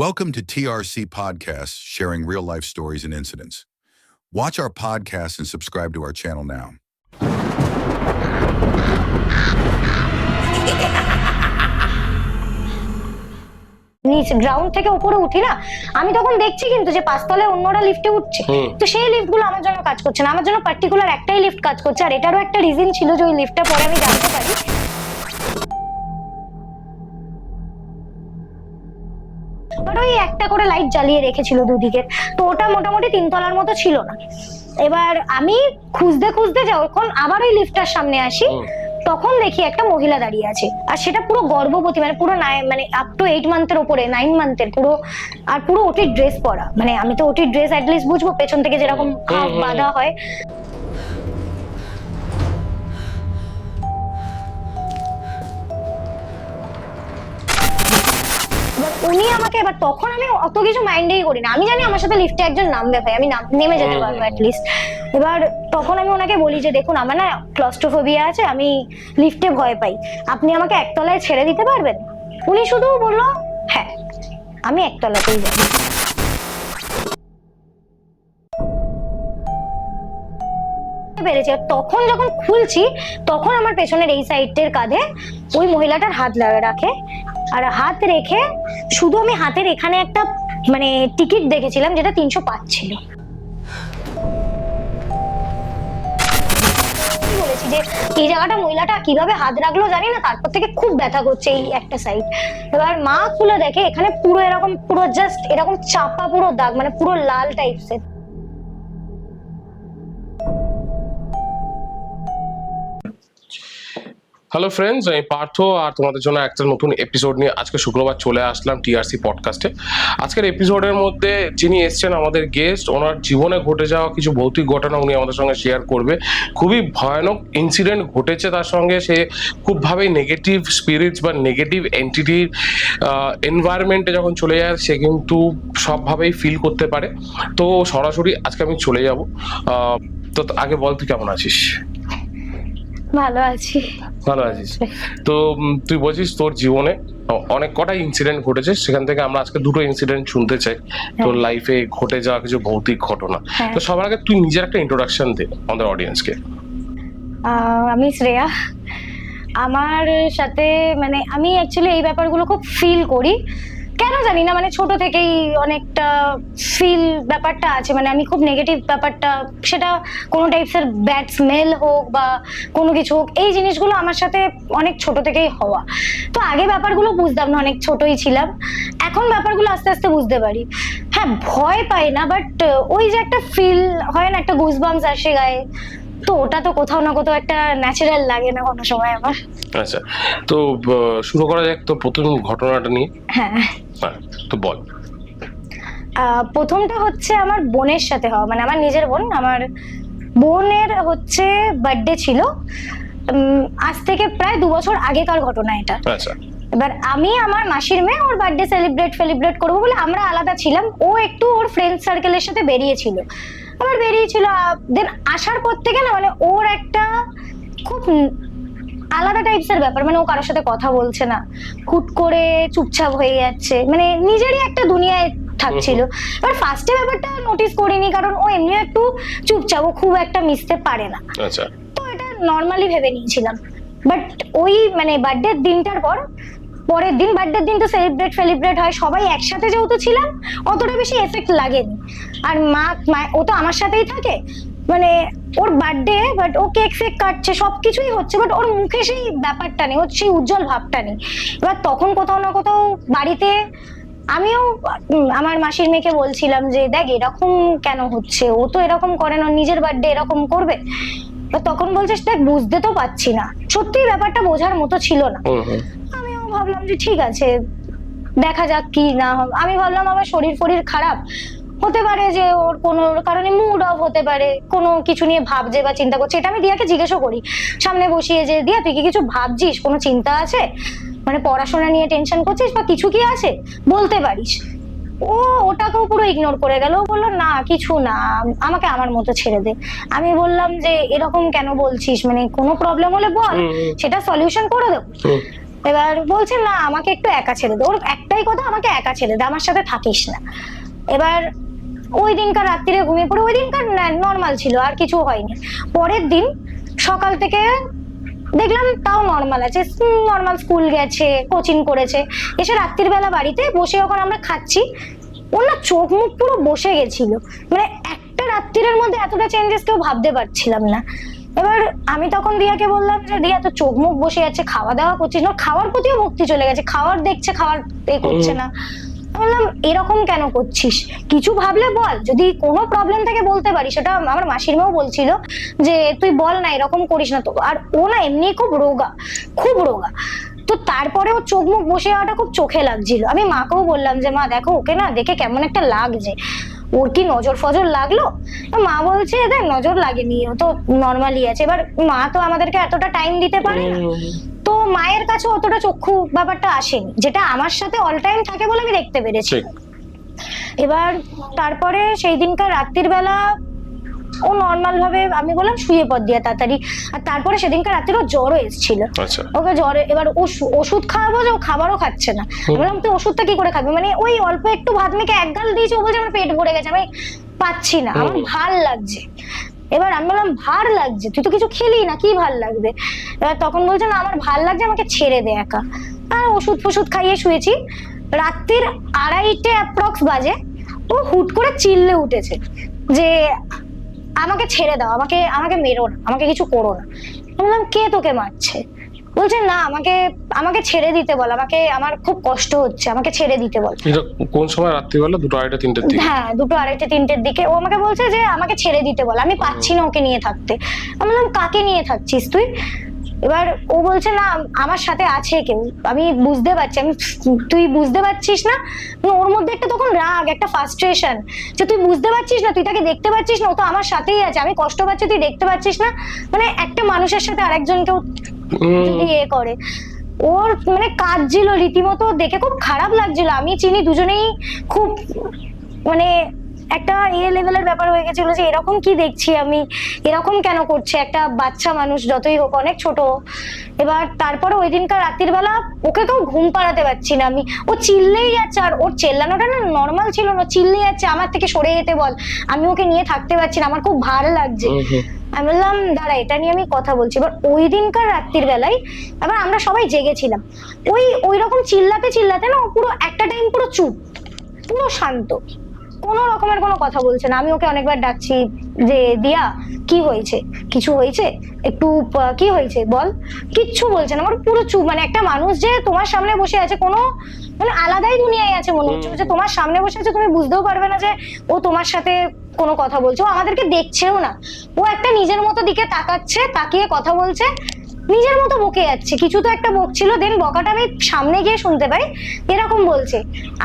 Welcome to TRC Podcasts, sharing real-life stories and incidents. Watch our podcast and subscribe to our channel now. নিচে ground থেকে উপরে উঠি না, আমি তখন দেখছি কিন্তু যে পাঁচতলায় অন্যরা লিফটে উঠছে, তো সেই লিফটগুলো আমার জন্য কাজ করছে না, আমার জন্য পার্টিকুলার একটাই লিফট কাজ করছে। আর এটারও একটা রিজন ছিল যে ওই লিফটটা পরে আমি জানতে পারি ওই একটা করে লাইট জ্বালিয়ে রেখেছিল দুদিকে, তো ওটা মোটামুটি 3 তলার মতো ছিল না। এবার আমি খুঁজতে খুঁজতে যখন আবার ওই লিফটটার সামনে আসি, তখন দেখি একটা মহিলা দাঁড়িয়ে আছে, আর সেটা পুরো গর্ভবতী, মানে পুরো মানে আপ টু 8 মান্থের উপরে, 9 মান্থের পুরো, আর পুরো ওটির ড্রেস পরা। মানে আমি তো ওটির ড্রেস অ্যাটলিস্ট বুঝবো, পেছন থেকে যেরকম বাঁধা হয়। উনি আমাকে, এবার তখন আমি অত কিছু মাইন্ডেই করি না, আমি জানি আমার সাথে লিফটে একজন নামবে, ভাই আমি নেমে যেতে পারবো অ্যাটলিস্ট। এবার তখন আমি ওনাকে বলি যে দেখুন আমার না ক্লস্ট্রোফোবিয়া আছে, আমি লিফটে ভয় পাই, আপনি আমাকে একতলায় ছেড়ে দিতে পারবেন? উনি শুধু বললো হ্যাঁ আমি একতলাতেই যাবো। তখন যখন খুলছি তখন আমার পেছনের এই সাইডের কাঁধে ওই মহিলাটার হাত রাখে, আর হাত রেখে শুধু আমি হাতের এখানে একটা মানে টিকিট দেখেছিলাম যেটা 305 ছিল। বলেছি যে এই জায়গাটা মহিলাটা কিভাবে হাত রাখলো জানি না, তারপর থেকে খুব ব্যথা করছে এই একটা সাইড। এবার মা খুলে দেখে এখানে পুরো এরকম, পুরো জাস্ট এরকম চাপা পুরো দাগ, মানে পুরো লাল টাইপসের। হ্যালো ফ্রেন্ডস, আমি পার্থ আর তোমাদের জন্য একটা নতুন এপিসোড নিয়ে আজকে শুক্রবার চলে আসলাম টিআরসি পডকাস্টে। আজকের এপিসোডের মধ্যে যিনি এসছেন আমাদের গেস্ট, ওনার জীবনে ঘটে যাওয়া কিছু ভৌতিক ঘটনা উনি আমাদের সঙ্গে শেয়ার করবে। খুবই ভয়ানক ইনসিডেন্ট ঘটেছে তার সঙ্গে, সে খুবভাবেই নেগেটিভ স্পিরিটস বা নেগেটিভ এন্টিটির এনভায়রনমেন্টে যখন চলে যায় সে কিন্তু সবভাবেই ফিল করতে পারে। তো সরাসরি আজকে আমি চলে যাব। তো আগে বল, তুই কেমন আছিস? ভালো আছি। ভালো আছিস? তো তুই বলছিস তোর জীবনে অনেক কটা ইনসিডেন্ট ঘটেছে, সেখান থেকে আমরা আজকে দুটো ইনসিডেন্ট শুনতে চাই, তোর লাইফে ঘটে যাওয়া কিছু ভৌতিক ঘটনা। তো সবার আগে তুই নিজের একটা ইন্ট্রোডাকশন দে আমাদের অডিয়েন্সকে। আমি শ্রেয়া। আমার সাথে মানে আমি অ্যাকচুয়ালি এই ব্যাপারগুলো খুব ফিল করি, কেন জানি না, মানে ছোট থেকেই অনেকটা ফিল ব্যাপারটা আছে। মানে আমি খুব নেগেটিভ ব্যাপারটা, সেটা কোনো টাইপসের ব্যাড স্মেল হোক বা কোনো কিছু হোক, এই জিনিসগুলো আমার সাথে অনেক ছোট থেকেই হওয়া। তো আগে ব্যাপারগুলো বুঝতাম না, অনেক ছোটই ছিলাম, এখন ব্যাপারগুলো আস্তে আস্তে বুঝতে পারি। হ্যাঁ, ভয় পাই না, বাট ওই যে একটা ফিল হয় না, একটা গুজবাম্পস আসে গায়ে, তো ওটা তো কোথাও না কোথাও একটা ন্যাচারাল লাগে না কোনো সময় আমার। আচ্ছা, তো শুরু করা যাক তো প্রথম ঘটনাটা নিয়ে। হ্যাঁ, তো বল। প্রথমটা হচ্ছে আমার বোনের সাথে হওয়া, মানে আমার নিজের বোন, আমার বোনের হচ্ছে বার্থডে ছিল, আজ থেকে প্রায় 2 বছর আগেকার ঘটনা এটা। আচ্ছা, এবার আমি আমার মাসির মেয়ে, ওর বার্থডে সেলিব্রেট করবো বলে আমরা আলাদা ছিলাম, ও একটু ওর ফ্রেন্ড সার্কেলের সাথে বেরিয়েছিল, আবার বেরিয়েছিল। দেন আসার পর থেকে না, মানে ওর একটা খুব আলাদা টাইপসের ব্যাপার, মানে ও কারোর সাথে কথা বলছে না, হুট করে চুপচাপ হয়ে যাচ্ছে, মানে নিজেরই একটা দুনিয়ায় থাকছিল। এবার ফার্স্টে ব্যাপারটা নোটিস করিনি, কারণ ও এমনি একটু চুপচাপ, ও খুব একটা মিশতে পারে না, তো এটা নর্মালি ভেবে নিয়েছিলাম। বাট ওই মানে বার্থডের দিনটার পরের দিন, বার্থডের দিন তো সেলিব্রেট হয়, সবাই একসাথে যেহেতু ছিলাম অতটা বেশি এফেক্ট লাগেনি। আর মা ও তো আমার সাথেই থাকে, মানে ওর বার্থডে, বাট ও কেক ফেক কাটছে, সবকিছুই হচ্ছে, বাট ওর মুখে সেই ব্যাপারটা নেই, ওর সেই উজ্জ্বল ভাবটা নেই। এবার তখন কোথাও না কোথাও বাড়িতে আমিও আমার মাসির মেয়েকে বলছিলাম যে দেখ এরকম কেন হচ্ছে, ও তো এরকম করে না, নিজের বার্থডে এরকম করবে। তখন বলছিস দেখ বুঝতে তো পারছি না, সত্যি ব্যাপারটা বোঝার মতো ছিল না। আমিও ভাবলাম যে ঠিক আছে দেখা যাক কি না। আমি ভাবলাম আবার শরীর খারাপ হতে পারে, যে ওর কোনো কারণে মুড অফ হতে পারে, কোনো কিছু নিয়ে ভাবছে বা চিন্তা করছে। এটা আমি দিয়াকে জিজ্ঞেসও করি সামনে বসিয়ে, যে দিয়া তুই কি কিছু ভাবছিস, কোনো চিন্তা আছে, মানে পড়াশোনা নিয়ে টেনশন করছিস বা কিছু কি আছে, বলতে পারিস। ও ওটাকেও পুরো ইগনোর করে গেল, ও বললো না কিছু না, আমাকে আমার মতো ছেড়ে দে। আমি বললাম যে এরকম কেন বলছিস, মানে কোনো প্রবলেম হলে বল, সেটা সলিউশন করে দেবো। এবার বলছে না আমাকে একটু একা ছেড়ে দে, ওর একটাই কথা আমাকে একা ছেড়ে দে, আমার সাথে থাকিস না। এবার ওই দিনকার রাত্রিরে ঘুমিয়ে পড়ে, ওই দিনকার নর্মাল ছিল, আর কিছু হয়নি। পরের দিন সকাল থেকে দেখলাম তাও নর্মাল আছে, নর্মাল স্কুল গেছে, কোচিং করেছে, এসে রাত্রির বেলা বাড়িতে বসে যখন আমরা খাচ্ছি, ওর না চোখ মুখ পুরো বসে গেছিল। মানে একটা রাত্রির মধ্যে এতটা চেঞ্জেস কেউ ভাবতে পারছিলাম না। এবার আমি তখন রিয়াকে বললাম যে রিয়া তো চোখ মুখ বসে যাচ্ছে, খাওয়া দাওয়া করছিস না, খাওয়ার প্রতিও ভক্তি চলে গেছে, খাওয়ার দেখছে, খাওয়ার করছে না। বললাম এরকম কেন করছিস, কিছু ভাবলে বল, যদি কোনো প্রবলেম থাকে বলতে পারি। সেটা আমার মাসির মেয়েও বলছিল যে তুই বল না, এরকম করিস না তো। আর ও না এমনি খুব রোগা, খুব রোগা। তো তারপরে ও চোখ মুখ বসে যাওয়াটা খুব চোখে লাগছিল। আমি মাকেও বললাম যে মা দেখো ওকে না দেখে কেমন একটা লাগছে, ওর কি নজর ফজর লাগলো? মা বলছে দেখ নজর লাগেনি, ও তো নর্মালি আছে। এবার মা তো আমাদেরকে এতটা টাইম দিতে পারে না, তো মায়ের কাছে অতটা চক্ষু ব্যাপারটা আসেনি, যেটা আমার সাথে অল টাইম থাকে বলে আমি দেখতে পেরেছি। এবার তারপরে সেই দিনকার রাত্রির বেলা ও নর্মাল ভাবে, আমি বললাম শুয়ে পড় দিয়া তাড়াতাড়ি। আর তারপরে সেদিনকার রাত্রে ওর জ্বরও এসেছিল, ওকে জ্বরে, এবার ওষুধ খাওয়াবো যে ও খাবারও খাচ্ছে না। বললাম তুই ওষুধটা কি করে খাবি, মানে ওই অল্প একটু ভাত মেখে এক গাল দিয়েছি, ও বলছে আমার পেট ভরে গেছে, আমি পাচ্ছি না, আমার ভাল লাগছে। এবার আমি বললাম ভার লাগছে, তুই তো কিছু খেলি না, কি ভাল লাগবে? এবার তখন বলছে না আমার ভাল লাগছে, আমাকে ছেড়ে দে একা। আর ওষুধ ফষুধ খাইয়ে শুয়েছি। রাত্রির 2:30 অ্যাপ্রক্স বাজে, ও হুট করে চিল্লে উঠেছে যে আমাকে ছেড়ে দাও, আমাকে আমাকে মেরো না, আমাকে কিছু করো না। বললাম কে তোকে মারছে? বলছে না আমাকে আমাকে ছেড়ে দিতে বল, আমাকে আমার খুব কষ্ট হচ্ছে, আমাকে ছেড়ে দিতে বল। এটা কোন সময় রাত্রিবেলা? 2, 2:30, 3টের দিকে? হ্যাঁ 2, 2:30, 3টের দিকে ও আমাকে বলছে যে আমাকে ছেড়ে দিতে বল, আমি পাচ্ছি না ওকে নিয়ে থাকতে। আমি বললাম কাকে নিয়ে থাকছিস তুই? এবার ও বলছে না আমার সাথে আছে কেউ, আমি বুঝতে পারছি। আমি তুই বুঝতে পারছিস না? ওর মধ্যে একটা তখন রাগ, একটা ফ্রাস্ট্রেশন, যে তুই বুঝতে পারছিস না, তুই তাকে দেখতে পাচ্ছিস না, ও তো আমার সাথেই আছে, আমি কষ্ট পাচ্ছি তুই দেখতে পাচ্ছিস না। মানে একটা মানুষের সাথে আরেকজনকেও যদি এ করে, ওর মানে কাঁদছিল রীতিমতো, দেখে খুব খারাপ লাগছিল। আমি চিনি দুজনেই খুব মানে একটা লেভেলের ব্যাপার হয়ে গেছিল যে এরকম কি দেখছি আমি, এরকম কেন করছে একটা বাচ্চা মানুষ, যতই হোক অনেক ছোট। এবার তারপরে ওই দিনকার রাত্রির বেলা ওকে কেউ ঘুম পাড়াতে পারছি না আমি, ও চিল্লেই যাচ্ছে। আর ওর চেল্লানোটা না নর্মাল ছিল না, চিল্লেই যাচ্ছে আমার থেকে সরে যেতে বল, আমি ওকে নিয়ে থাকতে পারছি না, আমার খুব ভালো লাগছে। আমি বললাম দাঁড়া এটা নিয়ে আমি কথা বলছি। এবার ওই দিনকার রাত্রির বেলায় এবার আমরা সবাই জেগেছিলাম, ওই রকম চিল্লাতে চিল্লাতে না ও পুরো একটা টাইম পুরো চুপ, পুরো শান্ত, কোনো রকমের কোনো কথা বলছে না। আমি ওকে অনেকবার ডাকছি যে দিয়া কি হয়েছে, কিছু হয়েছে, একটু কি হয়েছে বল, কিচ্ছু বলছে না, আমার পুরো চুপ। মানে একটা মানুষ যে তোমার সামনে বসে আছে, কোনো মানে আলাদাই দুনিয়ায় আছে মনে হচ্ছে, যে তোমার সামনে বসে আছে, তুমি বুঝতেও পারবে না যে ও তোমার সাথে কোনো কথা বলছে, ও আমাদেরকে দেখছেও না, ও একটা নিজের মতো দিকে তাকাচ্ছে, তাকিয়ে কথা বলছে, নিজের মতো বকে যাচ্ছে। কিছু তো একটা বকছিল, দেন বকাটা আমি সামনে গিয়ে শুনতে পাই, এরকম বলছে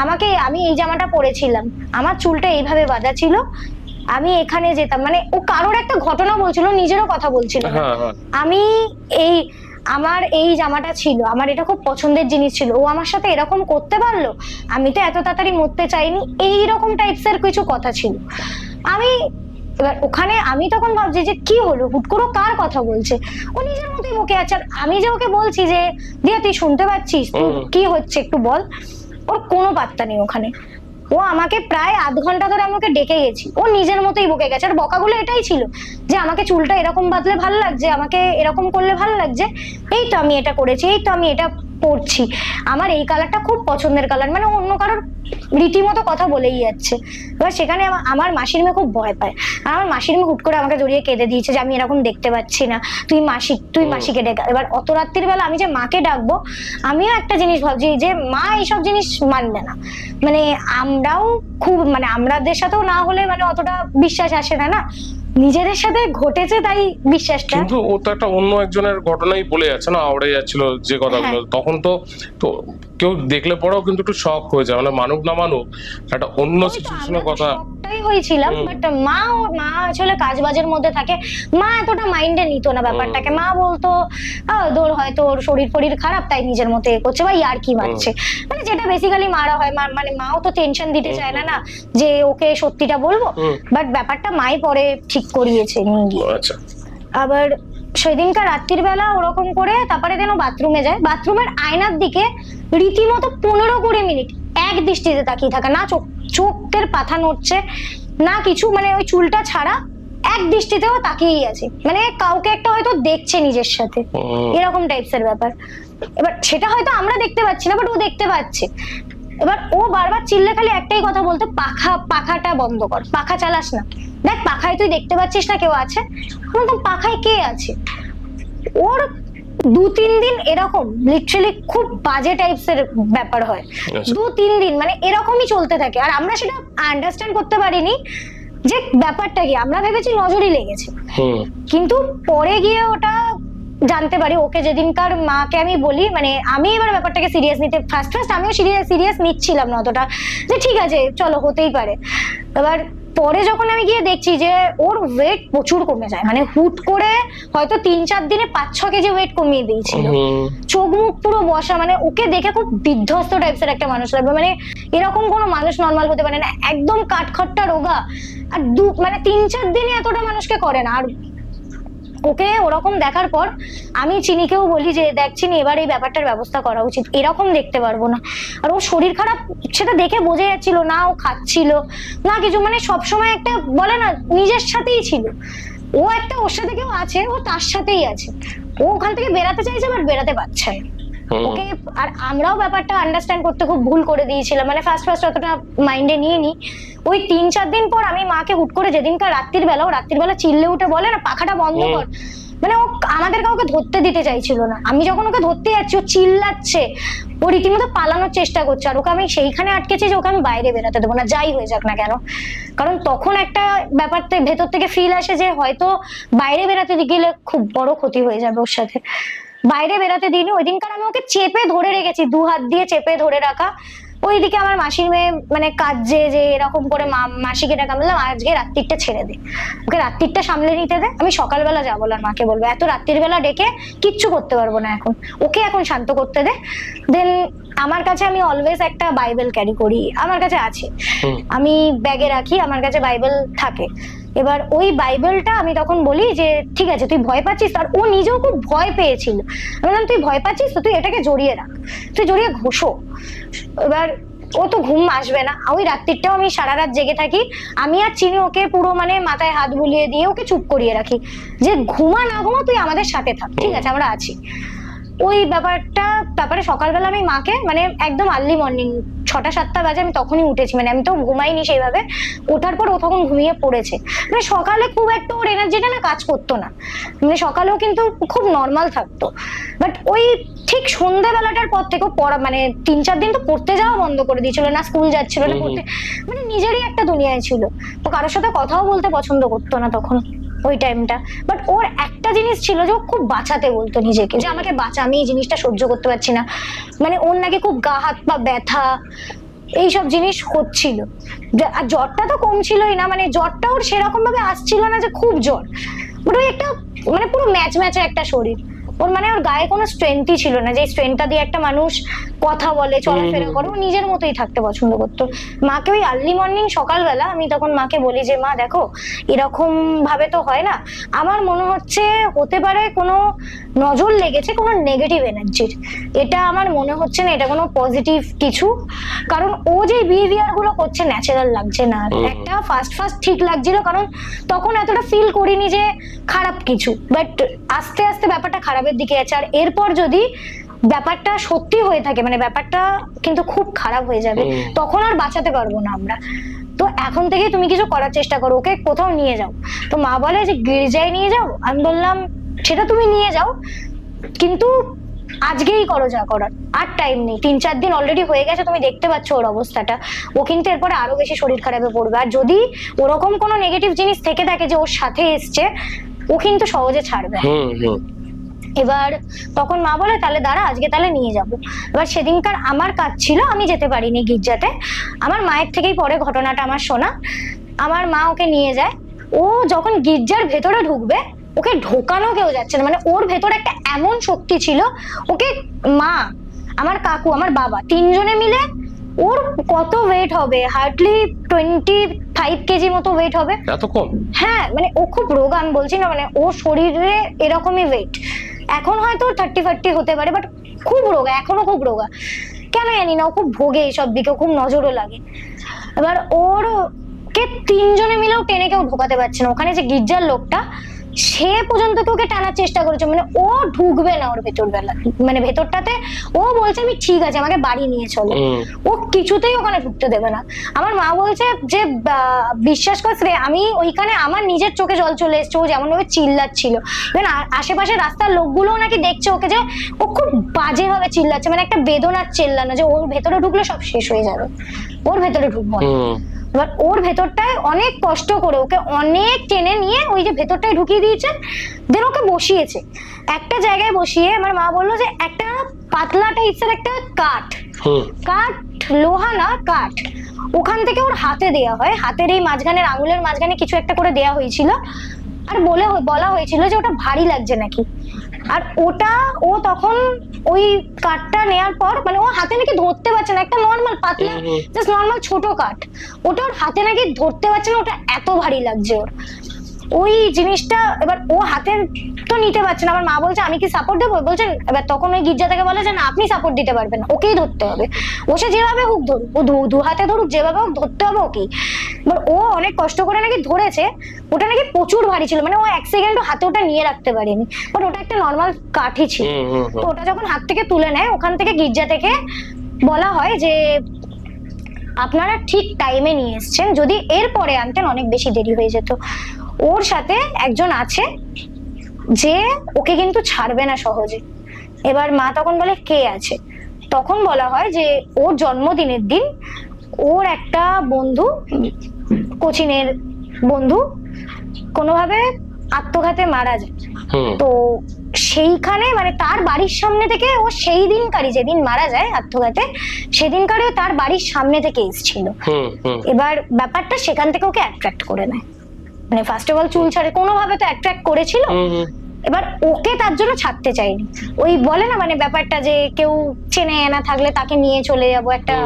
আমাকে, আমি এই জামাটা পরেছিলাম, আমার চুলটা এইভাবে বাঁধা ছিল, আমি এখানে যেতাম, মানে ও কারোর একটা ঘটনা বলছিল, নিজেরও কথা বলছিল। আমি আমার এই জামাটা ছিল, আমার এটা খুব পছন্দের জিনিস ছিল, ও আমার সাথে এরকম করতে পারলো, আমি তো এত তাড়াতাড়ি মরতে চাইনি, এইরকম টাইপস এর কিছু কথা ছিল। এবার ওখানে আমি তখন ভাবছি যে কি হলো, হুট করে কার কথা বলছে, ও নিজের মতোই বকে আছে। আর আমি যে ওকে বলছি যে দিয়া তুই শুনতে পাচ্ছিস, কি হচ্ছে একটু বল, ওর কোনো পাত্তা নেই ওখানে। ও আমাকে প্রায় আধ ঘন্টা ধরে আমাকে ডেকে গেছি, ও নিজের মতোই বকে গেছে। আর বকাগুলো এটাই ছিল যে আমাকে চুলটা এরকম বাঁধলে ভালো লাগছে, আমাকে এরকম করলে ভালো লাগছে, এই তো আমি এটা করেছি, এই তো আমি এটা পরছি, আমার এই কালারটা খুব পছন্দের কালার, মানে অন্য কারোর রীতিমতো কথা বলেই যাচ্ছে। এবার সেখানে আমার মাসির মেয়ে খুব ভয় পায়, আর আমার মাসির মেয়ে হুট করে আমাকে জড়িয়ে কেঁদে দিয়েছে যে আমি এরকম দেখতে পাচ্ছি না, তুই মাসিকে ডেকে। এবার অত রাত্রির বেলা আমি যে মাকে ডাকবো, আমিও একটা জিনিস ভাবছি যে মা এইসব জিনিস মানবে না, মানে আমরাও খুব মানে আমাদের সাথেও না হলে মানে অতটা বিশ্বাস আসে না, না নিজেদের সাথে ঘটেছে তাই বিশ্বাসটা। কিন্তু ও তো একটা অন্য একজনের ঘটনাই বলে যাচ্ছে না, আওড়ে যাচ্ছিল যে কথাগুলো, তখন তো কেউ দেখলে পরেও কিন্তু একটু শক হয়ে যায়, মানে মানুক না মানুক একটা অন্য সিচুয়েশনের কথা হয়েছিলাম। বাট মা আসলে কাজ বাজের মধ্যে থাকে, মা এতটা মাইন্ডে নিত না ব্যাপারটাকে। মা বলতো তোর হয়তো ওর শরীর ফরীর খারাপ তাই নিজের মতো এ করছে বা ইয়ার কি মারছে, মানে যেটা বেসিক্যালি মারা হয়। মানে মাও তো টেনশন দিতে চায় না যে ওকে সত্যিটা বলবো, বাট ব্যাপারটা মাই পরে ঠিক করিয়েছে নিয়ে গিয়ে। আবার সেদিনকার রাত্রির বেলা ওরকম করে তারপরে যেন বাথরুমে যায়, বাথরুমের আয়নার দিকে রীতিমতো 15-20 মিনিট এক দৃষ্টিতে তাকিয়ে থাকা, না চোখের পাতা নড়ছে না কিছু, মানে ওই চুলটা ছাড়া এক দৃষ্টিতেও তাকিয়েই আছে, মানে কাউকে একটা হয়তো দেখছে নিজের সাথে, এরকম টাইপসের ব্যাপার। এবার সেটা হয়তো আমরা দেখতে পাচ্ছি না, বাট ও দেখতে পাচ্ছে। এবার ও বারবার চিল্লে খালি একটাই কথা বলতো, পাখাটা বন্ধ কর, পাখা চালাস না, দেখ পাখায় তুই দেখতে পাচ্ছিস না কেউ আছে? বলতাম পাখায় কে আছে? ওর 2-3 দিন এরকম লিটারালি খুব বাজে টাইপসের ব্যাপার হয়, 2-3 দিন মানে এরকমই চলতে থাকে। আর আমরা সেটা আন্ডারস্ট্যান্ড করতে পারিনি যে ব্যাপারটা কি, আমরা ভেবেছি নজরই লেগেছে, কিন্তু পরে গিয়ে ওটা জানতে পারি। ওকে যেদিনকার মাকে আমি বলি, মানে আমি এবার ব্যাপারটাকে সিরিয়াস নিতে ফার্স্ট আমিও সিরিয়াস নিচ্ছিলাম না অতটা, যে ঠিক আছে চলো হতেই পারে। এবার পরে যখন আমি গিয়ে দেখছি যে ওর ওয়েট প্রচুর কমে যায়, মানে হুট করে হয়তো 3-4 দিনে 5-6 কেজি ওয়েট কমিয়ে দিয়েছিল, চোখ মুখ পুরো বসা, মানে ওকে দেখে খুব বিধ্বস্ত টাইপসের একটা মানুষ লাগবে, মানে এরকম কোনো মানুষ নর্মাল হতে পারে না, একদম কাঠখট্টা রোগা। আর মানে 3-4 দিনে এতটা মানুষকে করে না। আর ওকে ওরকম দেখার পর আমি চিনিকেও বলি যে দেখ চিনি, এবার এই ব্যাপারটার ব্যবস্থা করা উচিত, এরকম দেখতে পারবো না। আর ওর শরীর খারাপ সেটা দেখে বোঝা যাচ্ছিল না, ও খাচ্ছিল না কিছু, মানে সবসময় একটা বলে না নিজের সাথেই ছিল, ও একটা ওর সাথে কেউ আছে, ও তার সাথেই আছে, ও ওখান থেকে বেরাতে চাইছে বাট বেরাতে পারছে না ওকে। আর আমরাও ব্যাপারটা আন্ডারস্ট্যান্ড করতে খুব ভুল করে দিয়েছিলাম, মানে ফার্স্ট অতটা মাইন্ডে নিয়ে নি। ওই 3-4 দিন পর আমি মাকে হুট করে যেদিনকার রাত্রির বেলা চিল্লে উঠে বলে না পাখাটা বন্ধ কর, মানে ও আমাদের কাউকে ধরতে দিতে চাইছিল না। আমি যখন ওকে ধরতে যাচ্ছি ও চিল্লাচ্ছে, ও রীতিমতো পালানোর চেষ্টা করছে, আর ওকে আমি সেইখানে আটকেছি যে ওকে আমি বাইরে বেরাতে দেবো না, যাই হয়ে যাক না কেন। কারণ তখন একটা ব্যাপার ভেতর থেকে ফিল আসে যে হয়তো বাইরে বেরাতে গেলে খুব বড় ক্ষতি হয়ে যাবে ওর সাথে। বাইরে বেরাতে দিইনি, ওই দিনকার আমি ওকে চেপে ধরে রেখেছি, 2 হাত দিয়ে চেপে ধরে রাখা। ওইদিকে আমার মাসির মেয়ে মানে কাজে যে এরকম করে মাসিকে ডাকা, বললাম আজকে রাত্রিটা ছেড়ে দে, ওকে রাত্রিটা সামলে নিতে দে, আমি সকালবেলা যাবো। আর মাকে বলবো এত রাত্রির বেলা ডেকে কিচ্ছু করতে পারবো না, ওকে এখন শান্ত করতে দে। দেন আমার কাছে আমি অলওয়েজ একটা বাইবেল ক্যারি করি, আমার কাছে আছে, আমি ব্যাগে রাখি, আমার কাছে বাইবেল থাকে। এবার ওই বাইবেলটা আমি তখন বলি যে ঠিক আছে তুই ভয় পাচ্ছিস, আর ও নিজেও খুব ভয় পেয়েছিল, বললাম তুই ভয় পাচ্ছিস তো তুই এটাকে জড়িয়ে রাখ, তুই জড়িয়ে ঘোষো। এবার ও তো ঘুম আসবে না, ওই রাত্রিটাও আমি সারা রাত জেগে থাকি, আমি আর চিনি ওকে পুরো মানে মাথায় হাত বুলিয়ে দিয়ে ওকে চুপ করিয়ে রাখি যে ঘুমা না ঘুমা তুই আমাদের সাথে থাক, ঠিক আছে আমরা আছি। ওই তারপরে সকালবেলা আমি মাকে মানে একদম আর্লি মর্নিং 6টা-7টা বাজে আমি তখনই উঠেছি, মানে আমি তো ঘুমাইনি সেইভাবে, ওঠার পর ও তখন ঘুমিয়ে পড়েছে। মানে সকালে খুব একটা ওর এনার্জিটা না কাজ করতো না, মানে সকালেও কিন্তু খুব নর্মাল থাকতো, বাট ওই ঠিক সন্ধ্যাবেলাটার পর থেকে পড়া মানে 3-4 দিন তো পড়তে যাওয়া বন্ধ করে দিয়েছিল, না স্কুল যাচ্ছিল না পড়তে, মানে নিজেরই একটা দুনিয়ায় ছিল, ও কারোর সাথে কথাও বলতে পছন্দ করতো না তখন ওই টাইমটা। বাট ওর একটা জিনিস ছিল যে ও খুব বাঁচাতে বলতো নিজেকে, যে আমাকে বাঁচা, আমি এই জিনিসটা সহ্য করতে পারছি না, মানে ওর নাকি খুব গা হাত পা ব্যথা এইসব জিনিস হচ্ছিল। আর জ্বরটা তো কমছিলই না, মানে জ্বরটা ওর সেরকম ভাবে আসছিল না যে খুব জ্বর, বাট ওই একটা মানে পুরো ম্যাচে একটা শরীর ওর, মানে ওর গায়ে কোনো স্ট্রেংথই ছিল না, যে স্ট্রেংথটা দিয়ে একটা মানুষ কথা বলে চলাফেরা করে, ও নিজের মতোই থাকতে পছন্দ করতো। মাকে ওই আর্লি মর্নিং সকালবেলা আমি তখন মাকে বলি যে মা দেখো এরকম ভাবে তো হয় না, আমার মনে হচ্ছে হতে পারে কোনো নজর লেগেছে কোনো নেগেটিভ এনার্জির, এটা আমার মনে হচ্ছে না এটা কোনো পজিটিভ কিছু, কারণ ও যে বিহেভিয়ার গুলো করছে ন্যাচারাল লাগছে না। একটা ফার্স্ট ঠিক লাগছিল, কারণ তখন এতটা ফিল করিনি যে খারাপ কিছু, বাট আস্তে আস্তে ব্যাপারটা খারাপের দিকে আছে। আর এরপর যদি ব্যাপারটা সত্যি হয়ে থাকে, মানে ব্যাপারটা কিন্তু খুব খারাপ হয়ে যাবে, তখন আর বাঁচাতে পারবো না আমরা, তো এখন থেকে তুমি কিছু করার চেষ্টা করো, ওকে কোথাও নিয়ে যাও। তো মা বলে যে গির্জায় নিয়ে যাও, আমি বললাম সেটা তুমি নিয়ে যাও, কিন্তু আজকেই করো যা করার, আর টাইম নেই, 3-4 দিন অলরেডি হয়ে গেছে, তুমি দেখতে পাচ্ছ ওর অবস্থাটা, ও কিন্তু এরপরে আরো বেশি শরীর খারাপে পড়বে। আর যদি ওরকম কোনো নেগেটিভ জিনিস থেকে থাকে যে ওর সাথে এসছে, ও কিন্তু সহজে ছাড়বে। এবার তখন মা বলে তাহলে দাঁড়া আজকে তাহলে নিয়ে যাব। এবার সেদিনকার আমার কাজ ছিল, আমি যেতে পারিনি গির্জাতে, আমার মায়ের থেকেই পরে ঘটনাটা আমার শোনা। আমার মা ওকে নিয়ে যায়, ও যখন গির্জার ভেতরে ঢুকবে ওকে ঢোকানো কেউ যাচ্ছে না, মানে ওর ভেতরে একটা এমন শক্তি ছিল, ওকে মা, আমার কাকু, আমার বাবা 3 জনে মিলে, ওর কত ওয়েট হবে, হার্ডলি 25 5 কেজি মতো ওয়েট হবে। এত কম? হ্যাঁ মানে ও খুব রোগা, আমি বলছি না মানে ওর শরীরে এরকমই ওয়েট। এখন হয়তো 30-40 হতে পারে, বাট খুব রোগা, এখনো খুব রোগা। কেন জানি না, ও খুব ভোগে এইসব দিকে, খুব নজরও লাগে। এবার ওর কে 3 জনে মিলেও টেনে কেউ ঢোকাতে পারছে না। ওখানে যে গির্জার লোকটা, সে পর্যন্ত ওকে টানার চেষ্টা করেছে, মানে ও ঢুকবে না ওর ভেতরবেলা, মানে ভেতরটাতে। ও বলছে আমি ঠিক আছে, আমাকে বাড়ি নিয়ে চলো। ও কিছুতেই ওখানে ঢুকতে দেবে না। আমার মা বলছে যে বিশ্বাস করছ রে, আমি ওইখানে আমার নিজের চোখে জল চলে এসছে। ও যেমন ভাবে চিল্লাচ্ছিল, আশেপাশে রাস্তার লোকগুলোও নাকি দেখছে ওকে, যে ও খুব বাজে ভাবে চিল্লাচ্ছে, মানে একটা বেদনার চিল্লানো, যে ওর ভেতরে ঢুকলে সব শেষ হয়ে যাবে, ওর ভেতরে ঢুকবো না। এবার ওর ভেতরটায় অনেক কষ্ট করে ওকে অনেক টেনে নিয়ে ওই যে ভেতরটায় ঢুকিয়ে দিয়েছে। দেন ওকে বসিয়েছে একটা জায়গায়, বসিয়ে আমার মা বললো যে একটা পাতলা টাইপসের একটা কাঠ, লোহা না কাঠ, ওখান থেকে ওর হাতে দেয়া হয়, হাতের এই মাঝখানের আঙুলের মাঝখানে কিছু একটা করে দেয়া হয়েছিল। আর বলা হয়েছিল যে ওটা ভারী লাগছে নাকি। আর ওটা ও তখন ওই কাঠটা নেয়ার পর, মানে ও হাতে নাকি ধরতে পারছে না, একটা নর্মাল পাতলা জাস্ট নর্মাল ছোট কাঠ, ওটা ওর হাতে নাকি ধরতে পারছে না, ওটা এত ভারী লাগছে ওর ওই জিনিসটা। এবার ও হাতে তো নিতে পারছে না। আমার মা বলছে আমি কি সাপোর্ট দেবো, বলছেন। এবার তখন ওই গির্জা থেকে বলে যে না, আপনি সাপোর্ট দিতে পারবেন না, ওকেই ধরতে হবে। ও সে যেভাবে হোক ধরুক, ও দু হাতে ধরুক, যেভাবে হোক ধরতে হবে ওকেই। এবার ও অনেক কষ্ট করে নাকি ধরেছে, ওটা নাকি প্রচুর ভারী ছিল, মানে ও 1 সেকেন্ডও হাতে ওটা নিয়ে রাখতে পারেনি, বাট ওটা একটা নর্মাল কাঠই ছিল। তো ওটা যখন হাত থেকে তুলে নেয়, ওখান থেকে গির্জা থেকে বলা হয় যে আপনারা ঠিক টাইমে নিয়ে এসছেন, যদি এর পরে আনতেন অনেক বেশি দেরি হয়ে যেত। ওর সাথে একজন আছে যে ওকে কিন্তু ছাড়বে না সহজে। এবার মা তখন বলে কে আছে, তখন বলা হয় যে ওর জন্মদিনের দিন ওর একটা বন্ধু, কোচিনের বন্ধু, কোনোভাবে আত্মঘাতে মারা যায়। তো সেইখানে মানে তার বাড়ির সামনে থেকে ও সেই দিনকারই, যেদিন মারা যায় আত্মঘাতে, সেদিনকারও তার বাড়ির সামনে থেকে এসেছিল। এবার ব্যাপারটা সেখান থেকে ওকে অ্যাট্রাক্ট করে নেয়, মানে ফার্স্ট অফ অল চুল ছাড়ে, কোনোভাবে তো অ্যাট্রাক্ট করেছিল। এবার ওকে তার জন্য ছাড়তে চাইনি। ওই বলে না মানে ব্যাপারটা যে কেউ চেনে না থাকলে তাকে নিয়ে চলে যাবো, একটা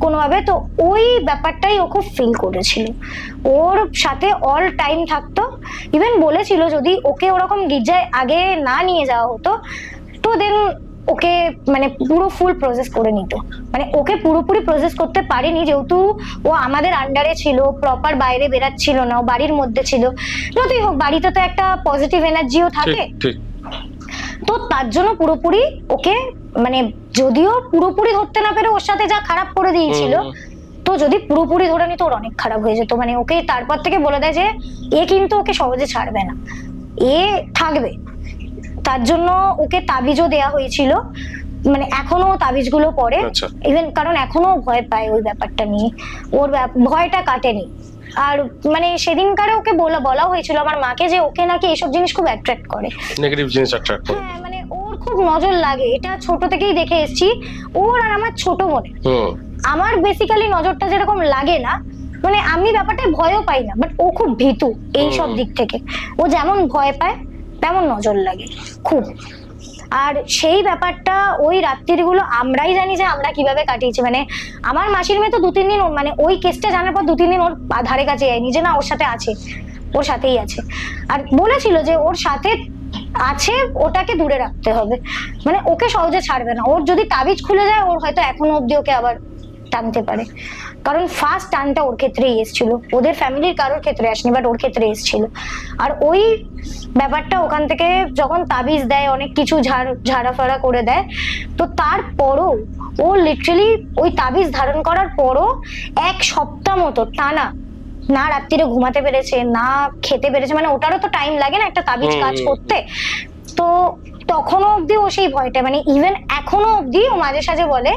কোনোভাবে। তো ওই ব্যাপারটাই ও খুব ফিল করেছিল, ওর সাথে অল টাইম থাকতো। ইভেন বলেছিল যদি ওকে ওরকম গির্জায় আগে না নিয়ে যাওয়া হতো, তো দেন ওকে মানে পুরো ফুল প্রসেস করে নিত। মানে ওকে পুরোপুরি প্রসেস করতে পারেনি, যেহেতু ও আমাদের আন্ডারে ছিল, প্রপার বাইরে বেরাচ্ছিল না, ও বাড়ির মধ্যে ছিল। যতই হোক বাড়িতে তো একটা পজিটিভ এনার্জিও থাকে, তো তার জন্য পুরোপুরি ওকে মানে যদিও পুরোপুরি ধরতে না পেরে ওর সাথে যা খারাপ করে দিয়েছিল, তো যদি পুরোপুরি ধরে নিত ওর অনেক খারাপ হয়ে যেত। মানে ওকে তারপর থেকে বলে দেয় যে এ কিন্তু ওকে সহজে ছাড়বে না, এ থাকবে। তার জন্য ওকে তাবিজও দেয়া হয়েছিল, মানে এখনো তাবিজগুলো পরে ইভেন, কারণ এখনো ভয় পায় ওই ব্যাপারটা নিয়ে, ওর ভয়টা কাটেনি। আর মানে সেদিনকারে ওকে বলা হয়েছিল আমার মাকে যে ওকে নাকি এইসব জিনিস খুব অ্যাট্রাক্ট করে, নেগেটিভ জিনিস অ্যাট্রাক্ট করে। হ্যাঁ মানে ওর খুব নজর লাগে, এটা ছোট থেকেই দেখে এসেছি। ওর আর আমার ছোট বোনে, আমার বেসিক্যালি নজরটা যেরকম লাগে না, মানে আমি ব্যাপারটা ভয়ও পাই না, বাট ও খুব ভীতু এই সব দিক থেকে। ও যেমন ভয় পায় তেমন নজর লাগে খুব। আর সেই ব্যাপারটা ওই রাত্রিগুলো আমরাই জানি যে আমরা কিভাবে কাটিয়েছি। মানে আমার মাসির মেয়ে তো 2-3 দিন, মানে ওই কেসটা জানার পর 2-3 দিন ওর ধারে কাছে যায়নি, যে না ওর সাথে আছে, ওর সাথেই আছে। আর বলেছিল যে ওর সাথে আছে, ওটাকে দূরে রাখতে হবে, মানে ওকে সহজে ছাড়বে না। ওর যদি তাবিজ খুলে যায়, ওর হয়তো এখনো অব্দি ওকে আবার টানতে পারে, কারণ ফার্স্ট টানটা ওর ক্ষেত্রেই এসেছিল, ওদের ফ্যামিলির কারোর ক্ষেত্রে আসেনি, বাট ওর ক্ষেত্রে এসেছিল। আর ওই ব্যাপারটা ওখান থেকে যখন তাবিজ দেয়, অনেক কিছু ঝাড়াফাড়া করে দেয়, তো তারপরও ও লিটারালি ওই তাবিজ ধারণ করার পরও 1 সপ্তাহ মতো টানা না রাত্রিরে ঘুমাতে পেরেছে, না খেতে পেরেছে। মানে ওটারও তো টাইম লাগে না একটা তাবিজ কাজ করতে। তো তখনও অব্দি ও সেই ভয়টা, মানে ইভেন এখনো অব্দি ও মাঝে সাঝে বলে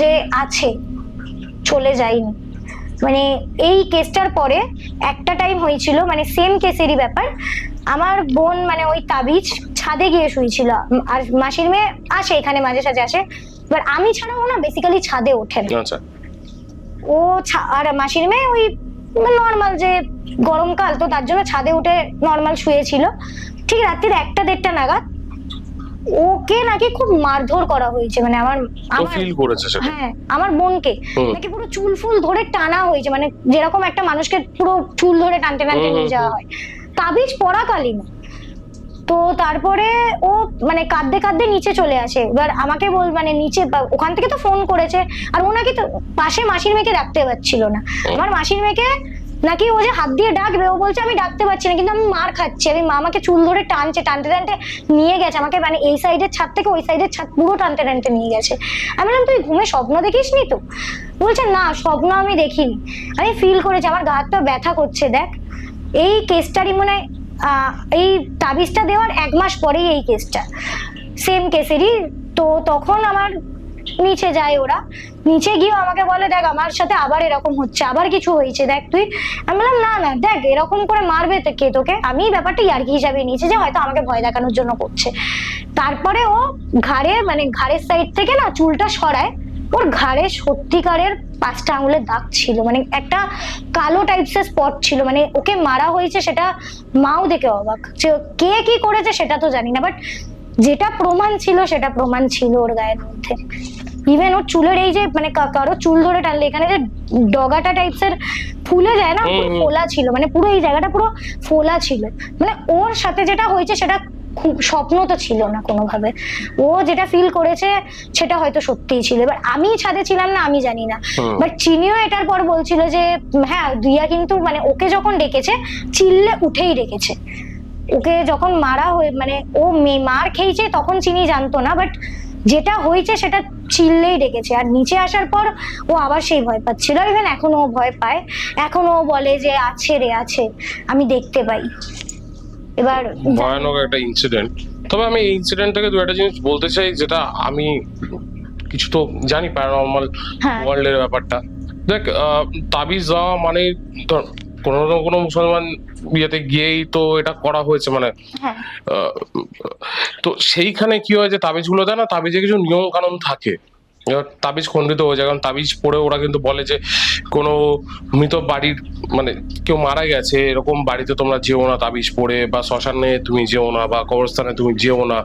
যে আছে, চলে যায়নি। মানে এই কেসটার পরে একটা টাইম হয়েছিল, মানে সেম কেসেরই ব্যাপার। আমার বোন মানে ওই তাবিজ ছাদে গিয়ে শুয়েছিল, আর মাসির মেয়ে আসে এখানে মাঝে সাঝে আসে, এবার আমি ছাড়াও না বেসিক্যালি ছাদে ওঠেন। ও আর মাসির মেয়ে ওই নর্মাল যে গরমকাল, তো তার জন্য ছাদে উঠে নর্মাল শুয়েছিল। ঠিক রাত্রির 1টা-1:30 নাগাদ ওকে নাকি খুব মারধর করা হয়েছে, মানে আমার ফিল করেছে সেটা। হ্যাঁ, আমার বোনকে নাকি পুরো চুল ফুল ধরে টানা হয়েছে, মানে যেরকম একটা মানুষকে পুরো চুল ধরে টানতে টানতে নিয়ে যাওয়া হয় তাবিজ পরাকালীন। তো তারপরে ও মানে কাঁদতে কাঁদতে নিচে চলে আসে। এবার আমাকে মানে নিচে ওখান থেকে তো ফোন করেছে, আর ও নাকি তো পাশে মাসির মেয়েকে ডাকতে পারছিল না। আমার মাসির মেয়েকে নাকি ও যে হাত দিয়ে ডাকবে, ও বলছে আমি ডাকতে পারছি না, কিন্তু আমি মার খাচ্ছি। আমি আমাকে চুল ধরে টানছে, টানতে টানতে নিয়ে গেছে আমাকে, মানে এই সাইডের ছাদ থেকে ওই সাইডের ছাদ পুরো টানতে টানতে নিয়ে গেছে। আমি বললাম তুই ঘুমে স্বপ্ন দেখিস নি তো? বলছে না, স্বপ্ন আমি দেখিনি, আমি ফিল করেছি, আমার গা হাতটা ব্যথা করছে। দেখ এই কেসটারই মনে এই তাবিজটা দেওয়ার 1 মাস পরেই এই কেসটা, সেম কেসেরই। তো তখন আমার নিচে যায় ওরা, নিচে গিয়ে আমাকে বলে দেখ আমার সাথে আবার এরকম হচ্ছে, আবার কিছু হয়েছে দেখ তুই। আমি বললাম না না, দেখ এরকম করে মারবে তো কে তোকে? আমি ব্যাপারটা ইয়ার্কি হিসাবে নিয়েছি যে হয়তো আমাকে ভয় দেখানোর জন্য করছে। তারপরে ও ঘাড়ে মানে ঘাড়ের সাইড থেকে না চুলটা সরায়, ওর ঘাড়ে সত্যিকারের 5টা আঙুলের দাগ ছিল, মানে একটা কালো টাইপসের স্পট ছিল, মানে ওকে মারা হয়েছে সেটা মাও দেখে অবাক। কে কি করেছে সেটা তো জানি না, বাট যেটা প্রমাণ ছিল সেটা প্রমাণ ছিল ওর গায়ের মধ্যে। ইভেন ওর চুলের এই যে মানে কারো চুল ধরে টানলে এখানে যে ডগাটা টাইপসের ফুলে যায় না, পুরো ফোলা ছিল, মানে পুরো এই জায়গাটা পুরো ফোলা ছিল। মানে ওর সাথে যেটা হয়েছে সেটা খুব স্বপ্ন তো ছিল না কোনোভাবে, ও যেটা ফিল করেছে সেটা হয়তো সত্যিই ছিল। এবার আমি ছাদে ছিলাম না, আমি জানি না, বাট চিনিও এটার পর বলছিল যে হ্যাঁ দিয়া কিন্তু মানে ওকে যখন ডেকেছে চিল্লে উঠেই ডেকেছে। ওকে যখন মারা হয়ে মানে ও মার খেয়েছে তখন চিনি জানতো না, বাট যেটা হয়েছে সেটা চিল্লেই ডেকেছে। আর নিচে আসার পর ও আবার সেই ভয় পাচ্ছিল, ইভেন এখনো ও ভয় পায়, এখনো ও বলে যে আছে রে আছে, আমি দেখতে পাই। এবার ভয়ানক একটা ইনসিডেন্ট। তবে আমি এই ইনসিডেন্ট থেকে দু একটা জিনিস বলতে চাই, যেটা আমি কিছু তো জানি প্যারানরমাল ওয়ার্ল্ডের ব্যাপারটা। দেখ তাবিজ দেওয়া মানে ধর কোনো না কোনো মুসলমান বিয়েতে গিয়েই তো এটা করা হয়েছে, মানে তো সেইখানে কি হয় যে তাবিজগুলো দেয় না, তাবিজে কিছু নিয়ম কানুন থাকে। তাবিজ খণ্ডিত হয়ে যায়, কারণ তাবিজ পড়ে ওরা কিন্তু বলে যে কোনো মৃত বাড়ির মানে কেউ মারা গেছে এরকম বাড়িতে তোমরা যেও না তাবিজ পড়ে, বা শ্মশানে তুমি যেও না, বা কবরস্থানে তুমি যেও না।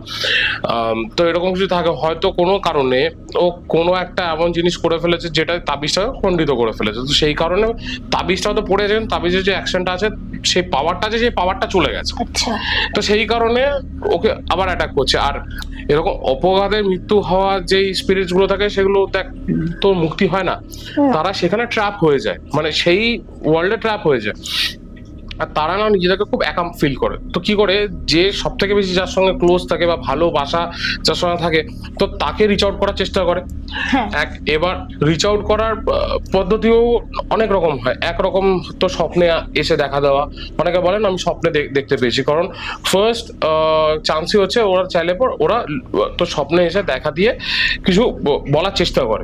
তো এরকম কিছু থাকে, হয়তো কোনো কারণে ও কোনো একটা এমন জিনিস করে ফেলেছে যেটা তাবিজটা খণ্ডিত করে ফেলেছে। তো সেই কারণে তাবিজটা তো পড়ে যায়, তাবিজের যে অ্যাকশনটা আছে সেই পাওয়ারটা আছে, সেই পাওয়ারটা চলে গেছে। তো সেই কারণে ওকে আবার অ্যাটাক করছে। আর এরকম অপঘাতে মৃত্যু হওয়ার যে স্পিরিটস গুলো থাকে সেগুলো তো মুক্তি হয় না, তারা সেখানে ট্র্যাপ হয়ে যায়, মানে সেই ওয়ার্ল্ডে ট্র্যাপ হয়ে যায়। আর তারা না নিজেদেরকে খুব একা ফিল করে। তো কি করে, যে সব থেকে বেশি যার সঙ্গে ক্লোজ থাকে বা ভালোবাসা যার সঙ্গে থাকে, তো তাকে রিচ আউট করার চেষ্টা করে। এবার রিচ আউট করার পদ্ধতিও অনেক রকম হয়। একরকম তো স্বপ্নে এসে দেখা দেওয়া, অনেকে বলেন আমি স্বপ্নে দেখতে পেয়েছি, কারণ ফার্স্ট চান্সই হচ্ছে ওরা চাইলে পর ওরা তো স্বপ্নে এসে দেখা দিয়ে কিছু বলার চেষ্টা করে।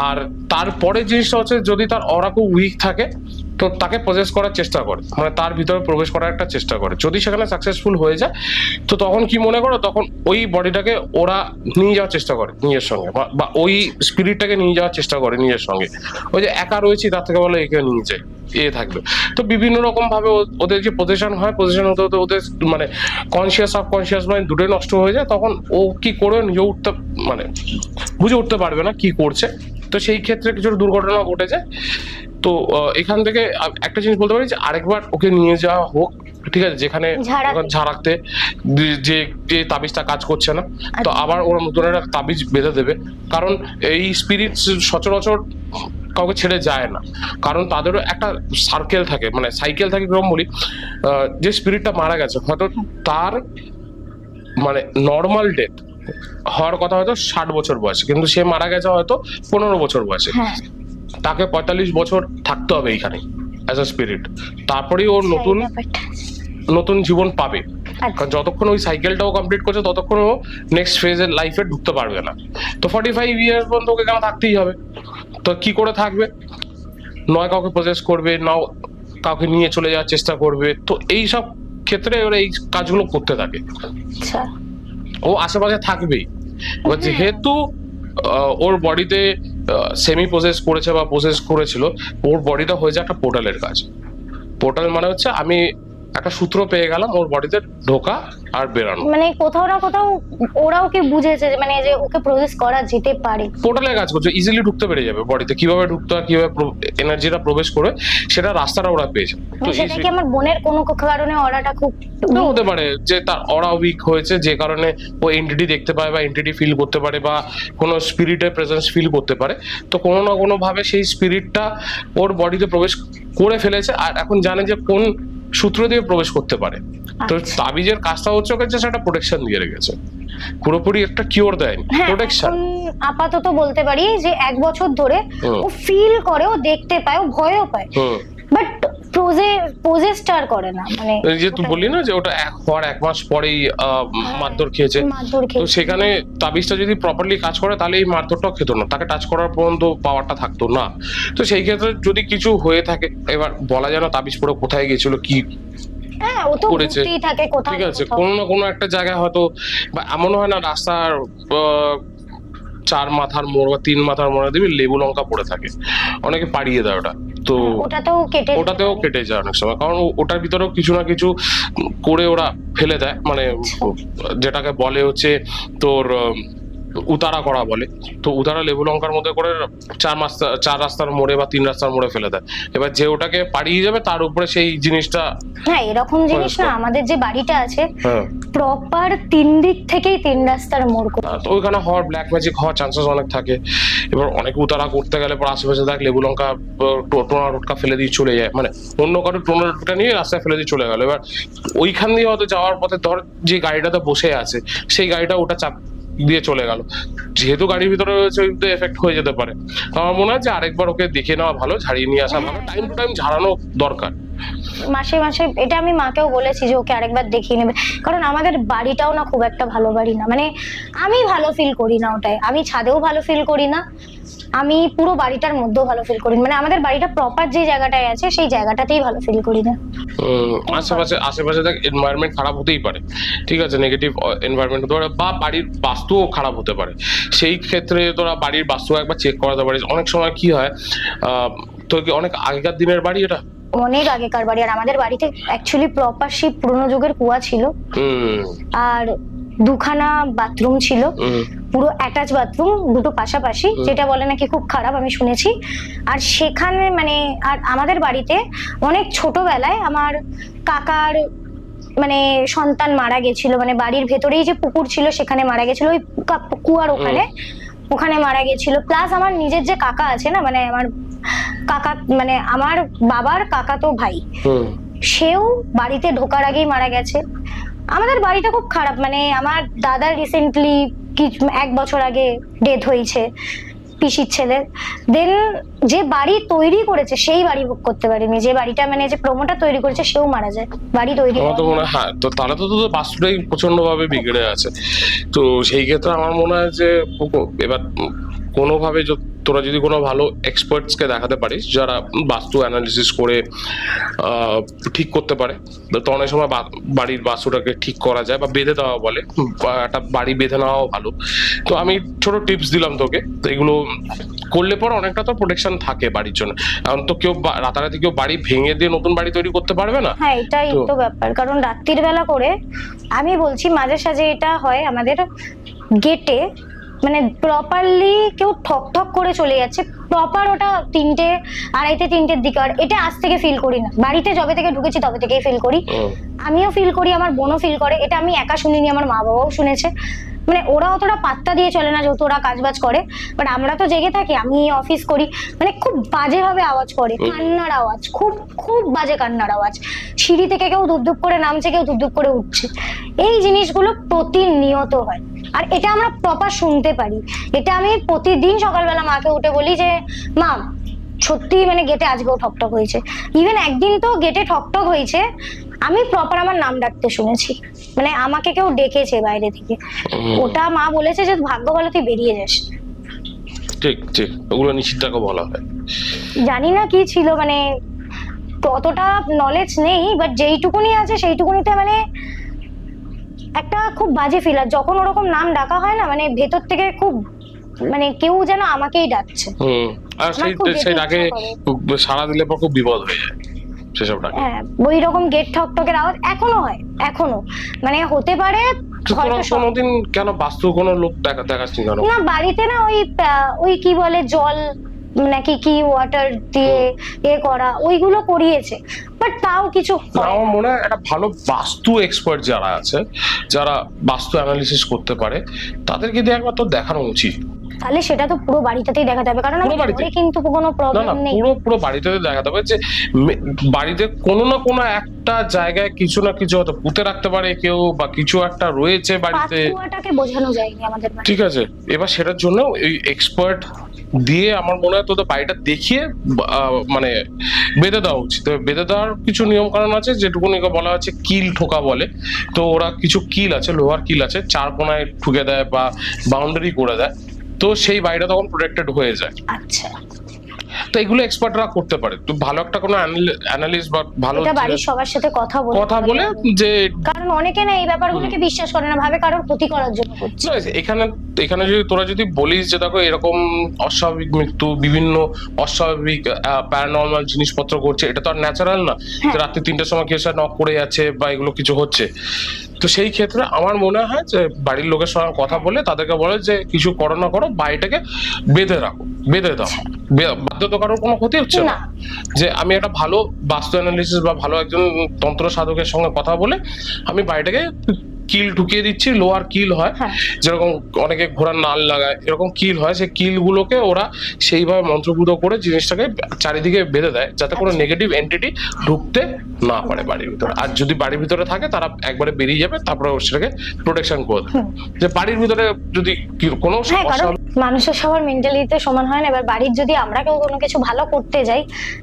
আর তারপরে জিনিসটা হচ্ছে যদি তার অরা খুব উইক থাকে তো তাকে পজেস করার চেষ্টা করে, মানে তার ভিতরে প্রবেশ করার একটা চেষ্টা করে। যদি সেখানে সাকসেসফুল হয়ে যায় তো তখন কি মনে করো, তখন ওই বডিটাকে ওরা নিয়ে যাওয়ার চেষ্টা করে নিজের সঙ্গে, বা ওই স্পিরিটটাকে নিয়ে যাওয়ার চেষ্টা করে নিজের সঙ্গে। ওই যে একা রয়েছি তার থেকে বলে একে নিয়ে যায়, থাকবে। তো বিভিন্ন রকম ভাবে ওদের যে পজিশন হয়, পজিশন হতে হতে ওদের মানে কনসিয়াস সাবকনসিয়াস মাইন্ড দুটোই নষ্ট হয়ে যায়। তখন ও কি করে নিজে উঠতে মানে বুঝে উঠতে পারবে না কি করছে। তো সেই ক্ষেত্রে কিছু দুর্ঘটনা ঘটে যায়। তো এখান থেকে একটা জিনিস বলতে পারি যে আরেকবার ওকে নিয়ে যাওয়া হোক, ঠিক আছে, যেখানে ঝাড়াতে যে যে তাবিজটা কাজ করছে না, তো আবার ওরা নতুন একটা তাবিজ বেঁধে দেবে। কারণ এই স্পিরিট সচরাচর কাউকে ছেড়ে যায় না, কারণ তাদেরও একটা সার্কেল থাকে, মানে সাইকেল থাকে এরকম বলি। যে স্পিরিটটা মারা গেছে হয়তো তার মানে নর্মাল ডেথ হওয়ার কথা হয়তো 60 বছর বয়সে, কিন্তু সে মারা গেছে হয়তো 15 বছর বয়সে। তাকে 45 বছর থাকতে হবে এইখানে অ্যাজ আ স্পিরিট, তারপরেই ওর নতুন জীবন পাবে। কারণ যতক্ষণ ওই সাইকেলটাও কমপ্লিট করছে ততক্ষণ ও নেক্সট ফেজের লাইফে ঢুকতে পারবে না। তো 45 ইয়ার্স পর্যন্ত ওকে কেন থাকতেই হবে। তো কি করে থাকবে, নয় কাউকে প্রসেস করবে, নাও কাউকে নিয়ে চলে যাওয়ার চেষ্টা করবে। তো এই সব ক্ষেত্রে ওরা এই কাজগুলো করতে থাকে। ও আশেপাশে থাকবেই, যেহেতু ওর বডিতে সেমি প্রসেস করেছে বা প্রসেস করেছিল, ওর বডিটা হয়ে যায় একটা পোর্টালের কাজ। পোর্টাল মানে হচ্ছে আমি একটা সূত্র পেয়ে গেলাম ওর বডিতে ঢোকা আর বেরানো। মানে কোথাও না কোথাও ওরাও কি বুঝেছে যে মানে যে ওকে প্রসেস করা যেতে পারে, পোর্টালে কাজ করছে, ইজিলি ঢুকতে পেরে যাবে বডিতে, কিভাবে ঢুকতে হয়, কিভাবে এনার্জিটা প্রবেশ করে সেটা রাস্তাটা ওরা পেয়েছে। তো সেটা কি আমার বোনের কোনো কারণে অরাটা খুব হতে পারে যে তার অরা উইক হয়েছে, যে কারণে ও এন্টিটি দেখতে পায় বা এন্টিটি ফিল করতে পারে বা কোনো স্পিরিটের প্রেজেন্স ফিল করতে পারে। তো কোনো না কোনো ভাবে সেই স্পিরিটটা ওর বডিতে প্রবেশ করে ফেলেছে আর এখন জানে যে কোন সূত্র দিয়ে প্রবেশ করতে পারে। তো তাবিজের কাজটা হচ্ছে ওকে জাস্ট একটা প্রোটেকশন দিয়ে রেখেছে, পুরোপুরি একটা কিওর দেয়নি, প্রোটেকশন। আপাতত বলতে পারি যে 1 বছর ধরে ও ফিল করে, ও দেখতে পায়, ও ভয়ও পায়, বাট প্রজেস্টার করে না। মানে এই যে তুই বললি না যে ওটা 1 মাস পরেই মারধর খেয়েছে, তো সেখানে তাবিজটা যদি প্রপারলি কাজ করে তাহলে এই মারধরটাও খেতো না, তাকে টাচ করার পর্যন্ত পাওয়ারটা থাকতো না। তো সেই ক্ষেত্রে যদি কিছু হয়ে থাকে, এবার বলা যায় না তাবিজ পরে কোথায় গেছিল, কি করেছে, ঠিক আছে, কোনো না কোনো একটা জায়গায় হয়তো, বা এমন হয় না রাস্তার 4 মাথার মোড় বা 3 মাথার মোড়ে দিবি লেবু লঙ্কা পড়ে থাকে, অনেকে পাড়িয়ে দেয় ওটা, তো ওটাতেও কেটে যায় অনেক সময়, কারণ ওটার ভিতরেও কিছু না কিছু করে ওরা ফেলে দেয়, মানে যেটাকে বলে হচ্ছে তোর উতারা করা বলে। তো উতারা লেবু লঙ্কার মধ্যে করে 4 রাস্তার মোড়ে বা 3 রাস্তার মোড়ে ফেলে দেয়, এবার যে ওটাকে পাড়িয়ে যাবে তার উপরে সেই জিনিসটা। হ্যাঁ, এরকম জিনিস না, আমাদের যে বাড়িটা আছে প্রপার 3 দিক থেকেই 3 রাস্তার মোড় করে, তো ওইখানে হওয়ার ব্ল্যাক ম্যাজিক হওয়ার চান্সেস অনেক থাকে। এবার অনেক উতারা করতে গেলে পর আশেপাশে দেখ লেবু লঙ্কা টোনা টোটকা ফেলে দিয়ে চলে যায়, মানে অন্য কারো টোনা টোটকা নিয়ে রাস্তায় ফেলে দিয়ে চলে গেল। এবার ওইখান দিয়ে হয়তো যাওয়ার পথে ধর যে গাড়িটাতে বসে আছে সেই গাড়িটা ওটা চাপ দিয়ে চলে গেল, যেহেতু গাড়ির ভিতরে রয়েছে ওই এফেক্ট হয়ে যেতে পারে। আমার মনে হয় যে আরেকবার ওকে দেখে নেওয়া ভালো, ঝাড়িয়ে নিয়ে আসা ভালো, টাইম টু টাইম ঝাড়ানো দরকার। মাসে মাসে এটা আমি মাকেও বলেছি যে ওকে আরেকবার দেখিয়ে নেবে, কারণ আমাদের বাড়িটাও না খুব একটা ভালো বাড়ি না, মানে আমি ভালো ফিল করি না ওটাই, আমি ছাদেও ভালো ফিল করি না, আমি পুরো বাড়িটার মধ্যেও ভালো ফিল করি, মানে আমাদের বাড়িটা প্রপার যে জায়গাটায় আছে সেই জায়গাটাতেই ভালো ফিল করি না। আশেপাশে দেখ এনভায়রনমেন্ট খারাপ হতেই পারে, ঠিক আছে, নেগেটিভ এনভায়রনমেন্ট হতে পারে বা বাড়ির বাস্তুও খারাপ হতে পারে, সেই ক্ষেত্রে তোরা বাড়ির বাস্তু একবার চেক করাতে পারিস। অনেক সময় কি হয়, তোর কি অনেক আগেকার দিনের বাড়ি এটা? অনেক আগেকার বাড়ি, আর আমাদের বাড়িতে অ্যাকচুয়ালি প্রপার সেই পুরনো যুগের কুয়া ছিল, আর 2খানা বাথরুম ছিল, পুরো অ্যাটাচ বাথরুম, দুটো পাশাপাশি, যেটা বলে নাকি খুব খারাপ আমি শুনেছি। আর সেখানে মানে আর আমাদের বাড়িতে অনেক ছোটবেলায় আমার কাকার মানে সন্তান মারা গেছিল, মানে বাড়ির ভেতরেই যে পুকুর ছিল সেখানে মারা গেছিল, ওই কুয়ার ওখানে মারা গেছিল। প্লাস আমার নিজের যে কাকা আছে না, মানে আমার কাকা মানে আমার বাবার কাকা তো ভাই, সেও বাড়িতে ঢোকার আগেই মারা গেছে। আমাদের বাড়িটা খুব খারাপ, মানে আমার দাদার রিসেন্টলি 1 বছর আগে ডেথ হয়েছে পিসির ছেলে, দেন যে বাড়ি তৈরি করেছে সেই বাড়ি বুক করতে পারেনি, যে বাড়িটা মানে যে প্রমোটার তৈরি করেছে সেও মারা যায় বাড়ি তৈরি। হ্যাঁ, তো তাহলে তো তোদের বাস্তুটাই প্রচন্ড ভাবে বিগড়ে আছে। তো সেই ক্ষেত্রে আমার মনে হয় যে এবার কোনোভাবে তোরা যদি কোনো ভালো এক্সপার্টসকে দেখাতে পারিস যারা বাস্তু অ্যানালিসিস করে ঠিক করতে পারে, তো অনেক সময় বাড়ির বাস্তুটাকে ঠিক করা যায় বা বেঁধে দেওয়া বলে, একটা বাড়ি বেঁধে নেওয়াও ভালো। তো আমি ছোট টিপস দিলাম তোকে, তো এগুলো করলে পর অনেকটা তো প্রোটেকশন থাকে বাড়ির জন্য। কারণ তো কেউ রাতারাতি কেউ বাড়ি ভেঙে দিয়ে নতুন বাড়ি তৈরি করতে পারবে না। হ্যাঁ, এটাই তো ব্যাপার, কারণ রাত্রির বেলা করে আমি বলছি মাঝে সাঝে এটা হয় আমাদের গেটে, মানে প্রপারলি কেউ ঠক ঠক করে চলে যাচ্ছে, প্রপার ওটা 3টে, 2:30, 3টের দিকে। আর এটা আজ থেকে ফিল করি না, বাড়িতে যবে থেকে ঢুকেছি তবে থেকেই ফিল করি, আমিও ফিল করি, আমার বোনও ফিল করে। এটা আমি একা শুনিনি, আমার মা বাবাও শুনেছে, মানে ওরা অতটা পাত্তা দিয়ে চলে না যেহেতু ওরা কাজ বাজ করে, বাট আমরা তো জেগে থাকি, আমি অফিস করি, মানে খুব বাজে ভাবে আওয়াজ করে, কান্নার আওয়াজ, খুব খুব বাজে কান্নার আওয়াজ, সিঁড়ি থেকে কেউ ধুপধুপ করে নামছে, কেউ ধুপধুপ করে উঠছে, এই জিনিসগুলো প্রতিনিয়ত হয়। আর এটা আমরা প্রপার শুনতে পারি, এটা আমি প্রতিদিন সকালবেলা মাকে উঠে বলি যে মা সত্যি মানে গেটে আজকেও ঠকঠক হয়েছে। ইভেন একদিন তো গেটে ঠকঠক হয়েছে, আমি প্রপার আমার নাম ডাকতে শুনেছি, মানে আমাকে কেউ ডেকেছে বাইরে থেকে, ওটা মা বলেছে যে ভাগ্য ভালো তুই বেরিয়ে যাস। ঠিক ঠিক, ওগুলো নিষিদ্ধকে বলা হয়। জানি না কি ছিল, মানে অতটা নলেজ নেই, বাট যেইটুকুনি আছে সেইটুকুনিতে মানে একটা খুব বাজে ফিল। আর যখন ওরকম নাম ডাকা হয় না, মানে ভেতর থেকে খুব মানে কেউ যেন আমাকেই ডাকছে, আর সেই ডাকে সাড়া দিলে পর খুব বিপদ হয়ে যায়, সেসব ডাকে। হ্যাঁ, ওই রকম গেট ঠকঠকের আওয়াজ এখনো হয়, এখনো মানে হতে পারে। তোরা কোনোদিন কেন বাস্তু কোনো লোক দেখাসনি কেন? না, বাড়িতে না ওই কি বলে জল নাকি কি ওয়াটার দিয়ে করা, ওইগুলো করিয়েছে, বাট তাও কিছু আমার মনে হয় একটা ভালো বাস্তু এক্সপার্ট যারা আছে, যারা বাস্তু অ্যানালিসিস করতে পারে, তাদেরকে দিয়ে একবার তো দেখানো উচিত। তাহলে সেটা তো পুরো বাড়িটাতেই দেখাতে হবে, কারণ আমার ঘরে কিন্তু কোনো প্রবলেম নেই। পুরো বাড়িটাতে দেখাতে হবে যে বাড়িতে কোনো না কোনো একটা জায়গায় কিছু না কিছু হয়তো পুঁতে রাখতে পারে কেউ, বা কিছু একটা রয়েছে বাড়িতে, পাঁচকুয়াটাকে বোঝানো যায়নি আমাদের বাড়িতে। ঠিক আছে, এবার সেটার জন্য এই এক্সপার্ট দিয়ে আমার মনে হয় তোদের বাড়িটা দেখিয়ে মানে বেঁধে দেওয়া উচিত। বেঁধে দেওয়ার কিছু নিয়ম কারণ আছে, যেটুকুনি বলা হচ্ছে কিল ঠোকা বলে। তো ওরা কিছু কিল আছে, লোহার কিল আছে, চার কোনায় ঠুকে দেয় বা বাউন্ডারি করে দেয়, তো সেই বাড়িটা তখন প্রোটেক্টেড হয়ে যায়। আচ্ছা, তো এগুলো এক্সপার্টরা করতে পারে। তো ভালো একটা কোনো অ্যানালিস বা ভালো বাড়ির সবার সাথে কথা বলে যে, কারণ অনেকে না এই ব্যাপারগুলোকে বিশ্বাস করে না, ভাবে কারোর ক্ষতি করার জন্য করছে। এখানে যদি তোরা যদি বলিস যে দেখো এরকম অস্বাভাবিক মৃত্যু, বিভিন্ন অস্বাভাবিক প্যারানর্মাল জিনিসপত্র করছে, এটা তো আর ন্যাচারাল না যে রাত্রি 3টার সময় কেউ নক করে যাচ্ছে বা এগুলো কিছু হচ্ছে। তো সেই ক্ষেত্রে আমার মনে হয় যে বাড়ির লোকের সঙ্গে কথা বলে তাদেরকে বলে যে কিছু করো না করো, বাড়িটাকে বেঁধে রাখো, বেঁধে দাও, বাধ্যতা কারোর কোনো ক্ষতি হচ্ছে না। যে আমি একটা ভালো বাস্তু অ্যানালিসিস বা ভালো একজন তন্ত্র সাধকের সঙ্গে কথা বলে আমি বাড়িটাকে কিল ঢুকিয়ে দিচ্ছি, লোহার কিল হয়, যেরকম অনেকে ঘোড়ার নাল লাগায়, এরকম কিল হয়, সেই কিল গুলোকে ওরা সেইভাবে মন্ত্রপুত করে জিনিসটাকে চারিদিকে বেঁধে দেয়, যাতে কোনো নেগেটিভ এন্টিটি ঢুকতে না পারে বাড়ির ভিতরে। আর যদি বাড়ির ভিতরে থাকে তারা একবারে বেরিয়ে যাবে, তারপরে সেটাকে প্রোটেকশন করে দেয়। যে বাড়ির ভিতরে যদি কোনো মানুষের সবার মেন্টালিটি সমান হয় না। এবার বাড়ির যদি আমরা কেউ কোনো কিছু ভালো করতে যাই,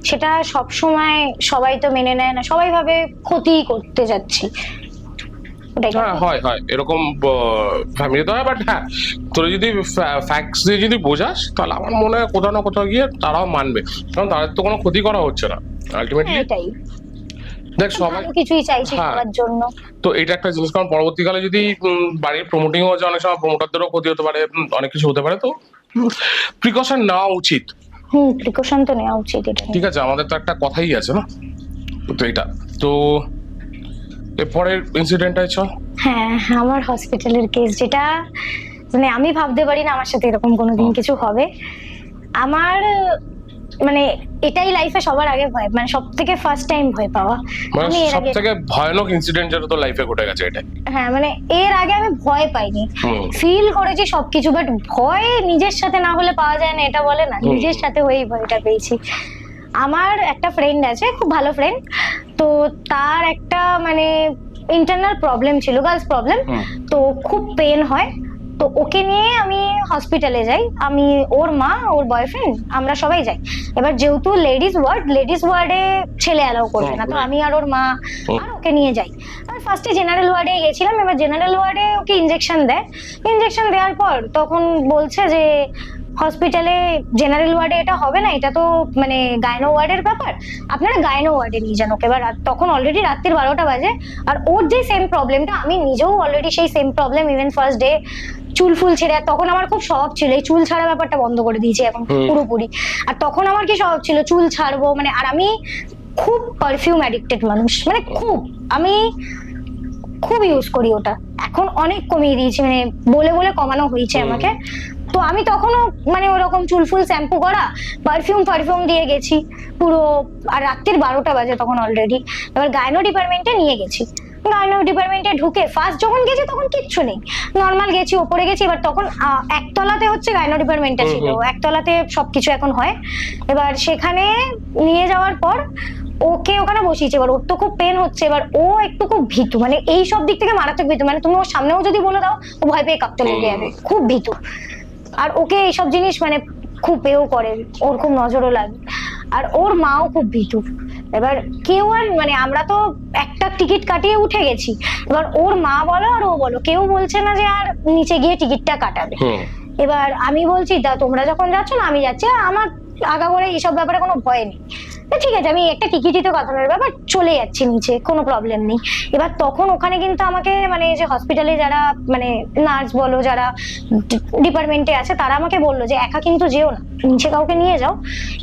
সেটা সব সময় সবাই তো মেনে নেয় না, সবাই ভাবে ক্ষতি করতে যাচ্ছি। হয় এরকম ফ্যামিলিতে হয়, বাট হ্যাঁ তোরা যদি ফ্যাক্টস দিয়ে যদি বোঝাস, তাহলে আমার মনে হয় কোথাও না কোথাও গিয়ে তারাও মানবে, কারণ তাদের তো কোনো ক্ষতি করা হচ্ছে না আলটিমেটলি। দেখ সবাই কিছুই চাইছে করার জন্য, তো এটা একটা জিনিস। কারণ পরবর্তীকালে যদি বাড়ির প্রমোটিং হয়ে যায়, অনেক সময় প্রমোটারদেরও ক্ষতি হতে পারে, অনেক কিছু হতে পারে, তো প্রিকশন নেওয়া উচিত। প্রিকশন তো নেওয়া উচিত, এটা ঠিক আছে। আমাদের তো একটা কথাই আছে না, তো এটা তো এরপরের ইনসিডেন্টটাই চল। হ্যাঁ, আমার হসপিটালের কেস, যেটা মানে আমি ভাবতে পারি না আমার সাথে এরকম কোনোদিন কিছু হবে। আমার মানে এটাই লাইফে সবার আগে ভয়, মানে সব থেকে ফার্স্ট টাইম ভয় পাওয়া। আমি সব থেকে ভয়ানক ইনসিডেন্ট যেটা তো লাইফে ঘটে গেছে এটা। হ্যাঁ, মানে এর আগে আমি ভয় পাইনি, ফিল করেছি সবকিছু, বাট ভয় নিজের সাথে না হলে পাওয়া যায় না, এটা বলে না, নিজের সাথে হয়েই ভয়টা পেয়েছি। আমার একটা ফ্রেন্ড আছে, খুব ভালো ফ্রেন্ড, তো তার একটা মানে ইন্টারনাল প্রবলেম ছিল, গার্লস প্রবলেম, তো খুব পেন হয়। তো ওকে নিয়ে আমি হসপিটালে যাই, আমি, ওর মা, ওর বয়ফ্রেন্ড, আমরা সবাই যাই। এবার যেহেতু লেডিস ওয়ার্ডে ছেলে অ্যালাউ করবে না, তো আমি আর ওর মা আর ওকে নিয়ে যাই। আর ফার্স্টে জেনারেল ওয়ার্ডে গেছিলাম। এবার জেনারেল ওয়ার্ডে ওকে ইনজেকশন দেওয়ার পর তখন বলছে যে হসপিটালে জেনারেল ওয়ার্ডে এটা হবে না, এটা তো মানে গাইনো ওয়ার্ডের ব্যাপার, আপনারা গাইনো ওয়ার্ডে নিয়ে যান ওকে। এবার তখন অলরেডি রাত্রির 12টা বাজে, আর ওর যে সেম প্রবলেমটা, আমি নিজেও অলরেডি সেই same problem, even first day চুল ফুল ছেড়ে, তখন আমার খুব শখ ছিল, এই চুল ছাড়া ব্যাপারটা বন্ধ করে দিয়েছি এখন পুরোপুরি। আর তখন আমার কি শখ ছিল চুল ছাড়বো, মানে আর আমি খুব পারফিউম অ্যাডিক্টেড মানুষ, মানে আমি খুব ইউজ করি ওটা। এখন অনেক কমিয়ে দিয়েছি, মানে বলে বলে কমানো হয়েছে আমাকে। তো আমি তখনও মানে ওরকম চুলফুল শ্যাম্পু করা, পারফিউম দিয়ে গেছি পুরো। আর রাত্রির 12টা বাজে তখন অলরেডি। এবার গাইনো ডিপার্টমেন্টে নিয়ে গেছি। গাইনো ডিপার্টমেন্টে ঢুকে ফার্স্ট যখন গেছি তখন কিচ্ছু নেই, নর্মাল গেছি, ওপরে গেছি। এবার তখন একতলাতে হচ্ছে গাইনো ডিপার্টমেন্টটা ছিল, একতলাতে সবকিছু এখন হয়। এবার সেখানে নিয়ে যাওয়ার পর ওকে ওখানে বসিয়েছে। এবার ওর তো খুব পেন হচ্ছে, এবার ও একটু খুব ভীতু, মানে এই সব দিক থেকে মারাত্মক ভীতু, মানে তুমি ওর সামনেও যদি বলে দাও ও ভয় পেয়ে কাঁপতে লেগে যাবে, খুব ভীতু। আর ওকে এইসব জিনিস মানে খুব এও করে, ওর খুব নজরও লাগে। আর ওর মাও খুব ভীতু। এবার কেউ আর মানে আমরা তো একটা টিকিট কাটিয়ে উঠে গেছি, এবার ওর মা বলো আর ও বলো, কেউ বলছে না যে আর নিচে গিয়ে টিকিটটা কাটাবে। এবার আমি বলছি তোমরা যখন যাচ্ছ না আমি যাচ্ছি, আমার আগাগোড়া এইসব ব্যাপারে কোনো ভয় নেই। ঠিক আছে আমি একটা টিকিটই তো কাটানোর ব্যাপার, চলে যাচ্ছি নিচে, কোনো প্রবলেম নেই। এবার তখন ওখানে কিন্তু আমাকে মানে যে হসপিটালে যারা মানে নার্স বলো যারা ডিপার্টমেন্টে আছে তারা আমাকে বললো যে একা কিন্তু যেও না, নিচে কাউকে নিয়ে যাও।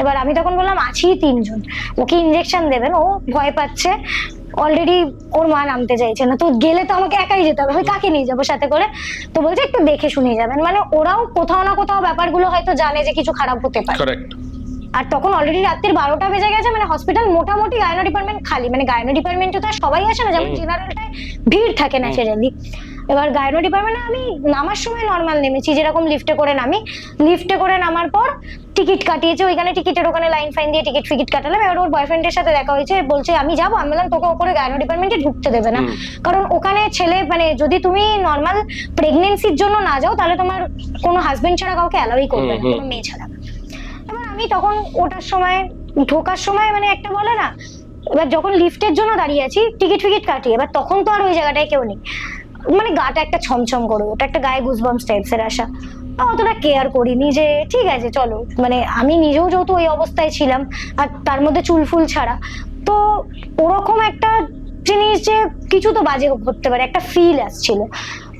এবার আমি তখন বললাম আছি 3 জন, ওকে ইনজেকশন দেবেন, ও ভয় পাচ্ছে, অলরেডি ওর মা নামতে চাইছে না, তো গেলে তো আমাকে একাই যেতে হবে, আমি কাকে নিয়ে যাবো সাথে করে? তো বলছে একটু দেখে শুনে যাবেন, মানে ওরাও কোথাও না কোথাও ব্যাপারগুলো হয়তো জানে যে কিছু খারাপ হতে পারে। কারেক্ট। আর তখন অলরেডি রাত্রির 12টা বেজে গেছে, মানে হসপিটাল মোটামুটি গাইনো ডিপার্টমেন্ট খালি, মানে গাইনো ডিপার্টমেন্টে তো আর সবাই আসে না, যেমন জেনারেলটায় ভিড় থাকে ন্যাচারালি। এবার গাইনো ডিপার্টমেন্টে আমি নামার সময় নর্মাল নেমেছি, যেরকম লিফটে করে নামি, লিফটে করে নামার পর টিকিট কাটিয়েছে ওইখানে, টিকিটের ওখানে লাইন ফাইন দিয়ে টিকিট ফিকিট কাটালাম। এবার ওর বয়ফ্রেন্ডের সাথে দেখা হয়েছে, বলছে আমি যাবো, আমি বললাম তোকে ওপরে গাইনো ডিপার্টমেন্টে ঢুকতে দেবে না, কারণ ওখানে ছেলে মানে যদি তুমি নর্মাল প্রেগনেন্সির জন্য না যাও তাহলে তোমার কোনো হাজবেন্ড ছাড়া কাউকে অ্যালাউই করবে না, কোনো মেয়ে ছাড়া। এবার আমি তখন ওটার সময় ঢোকার সময় মানে একটা বলে না, এবার যখন লিফটের জন্য দাঁড়িয়ে আছি টিকিট ফিকিট কাটিয়ে, এবার তখন তো আর ওই জায়গাটায় কেউ নেই, মানে গাটা একটা ছমছম করে, ওটা একটা গায়ে গুজবাম্পস টাইপস এর আসা, অতটা কেয়ার করিনি যে ঠিক আছে চলো, মানে আমি নিজেও যেহেতু ওই অবস্থায় ছিলাম আর তার মধ্যে চুলফুল ছাড়া, তো ওরকম একটা জিনিস যে কিছু তো বাজে ঘটতে পারে একটা ফিল আসছিল।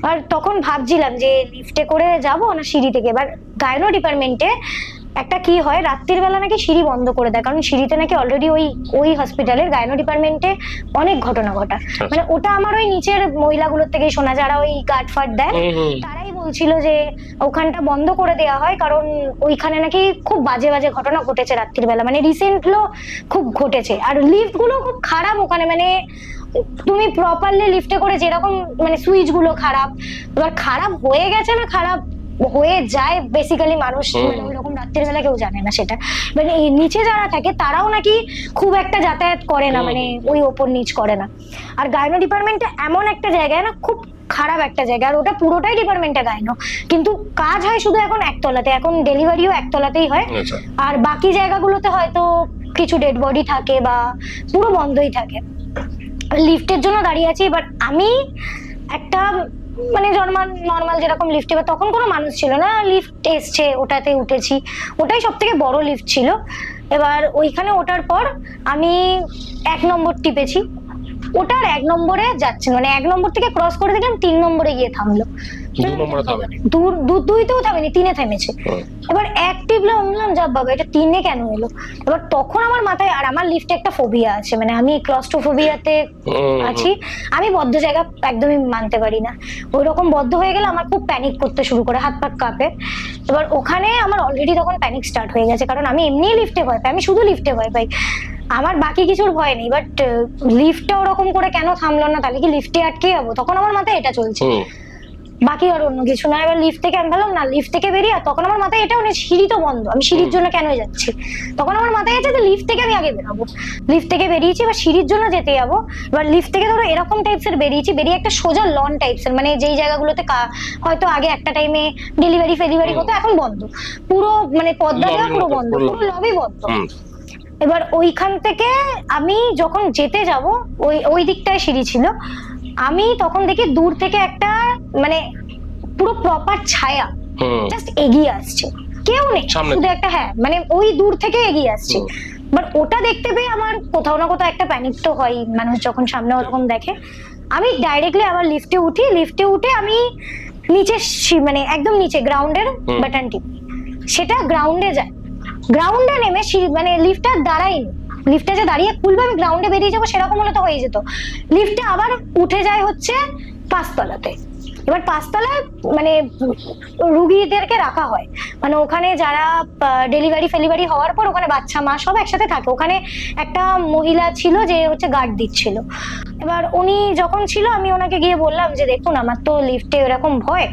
আর তখন ভাবছিলাম যে লিফটে করে যাবো না সিঁড়ি থেকে। এবার গাইনো ডিপার্টমেন্টে একটা কি হয়, রাত্রির বেলা নাকি সিঁড়ি বন্ধ করে দেয়, কারণ সিঁড়িতে নাকি অলরেডি ওই হসপিটালের গাইনো ডিপার্টমেন্টে অনেক ঘটনা ঘটা, মানে ওটা আমার ওই নিচের মহিলাগুলোর থেকেই শোনা, যারা ওই গার্ড ফাট দেয় তারাই বলছিল যে ওখানটা বন্ধ করে দেওয়া হয়, কারণ ওইখানে নাকি খুব বাজে বাজে ঘটনা ঘটেছে রাত্রির বেলা, মানে রিসেন্টলি খুব ঘটেছে। আর লিফট গুলো খুব খারাপ ওখানে, মানে তুমি প্রপারলি লিফটে করে যেরকম মানে সুইচ গুলো খারাপ, এবার খারাপ হয়ে গেছে না খারাপ হয়ে যায় বেসিক্যালি মানুষ মানে ওইরকম রাত্রির বেলা কেউ জানে না সেটা, মানে এই নিচে যারা থাকে তারাও নাকি খুব একটা যাতায়াত করে না, মানে ওই ওপর নিচ করে না। আর গাইনো ডিপার্টমেন্টে এমন একটা জায়গায় না, খুব খারাপ একটা জায়গা, আর ওটা পুরোটাই ডিপার্টমেন্টে গাইনো, কিন্তু কাজ হয় শুধু এখন একতলাতে, এখন ডেলিভারিও একতলাতেই হয়, আর বাকি জায়গাগুলোতে হয়তো কিছু ডেড বডি থাকে বা পুরো বন্ধই থাকে। লিফটের জন্য দাঁড়িয়ে আছি, এবার আমি একটা মানে নর্মাল যেরকম লিফটে, এবার তখন কোনো মানুষ ছিল না, লিফট এসছে ওটাতে উঠেছি, ওটাই সব থেকে বড় লিফট ছিল। এবার ওইখানে ওঠার পর আমি 1 নম্বর টিপেছি, ওটার 1 নম্বরে যাচ্ছে, মানে 1 নম্বর থেকে ক্রস করে দেখলাম 3 নম্বরে গিয়ে থামলো, 2তেও থামেনি, 3-এ থেমেছে। এবার 1 টিপলে বললাম যা বাবা এটা 3-এ কেন এলো। এবার তখন আমার মাথায়, আর আমার লিফটে একটা ফোবিয়া আছে, মানে আমি ক্লস্ট্রোফোবিয়াতে আছি, আমি বদ্ধ জায়গা একদমই মানতে পারি না, ওই রকম বদ্ধ হয়ে গেলে আমার খুব প্যানিক করতে শুরু করে, হাত পা কাঁপে। এবার ওখানে আমার অলরেডি তখন প্যানিক স্টার্ট হয়ে গেছে, কারণ আমি এমনি লিফটে ভয় পাই, আমি শুধু লিফটে ভয় পাই, আমার বাকি কিছুর ভয় নেই, বাট লিফটটা ওরকম করে কেন থামলো না, তাহলে কি লিফটে আটকে যাবো, তখন আমার মাথায় এটা চলছে, বাকি আর অন্য কিছু না। এবার লিফট থেকে আমি ভাবলাম না, লিফট থেকে বেরিয়ে, তখন আমার মাথায় এটাও নেই সিঁড়ি তো বন্ধ, আমি সিঁড়ির জন্য কেন যাচ্ছি, তখন আমার মাথায় আছে যে লিফট থেকে আমি আগে বেরোবো, লিফট থেকে বেরিয়েছি, এবার সিঁড়ির জন্য যেতে যাবো। এবার লিফট থেকে ধরো এরকম টাইপসের বেরিয়েছি, বেরিয়ে একটা সোজা লন টাইপসের, মানে যেই জায়গাগুলোতে হয়তো আগে একটা টাইমে ডেলিভারি হতো, এখন বন্ধ পুরো, মানে পদ্মা দেওয়া পুরো বন্ধ, পুরো লবি বন্ধ। এবার ওইখান থেকে আমি যখন যেতে যাব, ওই দিকটায় সিঁড়ি ছিল, আমি তখন দেখি দূর থেকে একটা মানে পুরো প্রপার ছায়া জাস্ট এগিয়ে আসছে, কেউ নেই, শুধু একটা, হ্যাঁ মানে ওই দূর থেকে এগিয়ে আসছে। বাট ওটা দেখতে পেয়ে আমার কোথাও না কোথাও একটা প্যানিক তো হয়, মানুষ যখন সামনে ওরকম দেখে। আমি ডাইরেক্টলি আবার লিফটে উঠে আমি নিচে, মানে একদম নিচে গ্রাউন্ডের বাটন টিপি, সেটা গ্রাউন্ডে যায়, গ্রাউন্ডে নেমে মানে লিফটটা দাঁড়াইনি, লিফটে যে দাঁড়িয়ে খুলবে আমি গ্রাউন্ডে বেরিয়ে যাবো সেরকম হলে তো হয়ে যেত, লিফটে আবার উঠে যায় হচ্ছে 5 তলাতে। এবার 5 তলায় মানে রুগীদেরকে রাখা হয়, মানে ওখানে যারা ডেলিভারি হওয়ার পর ওখানে বাচ্চা মা সব একসাথে থাকে, ওখানে একটা মহিলা ছিল যে হচ্ছে গার্ড দিচ্ছিল। এবার উনি যখন ছিল, আমি ওনাকে গিয়ে বললাম যে দেখুন আমার তো লিফটে এরকম ভয়,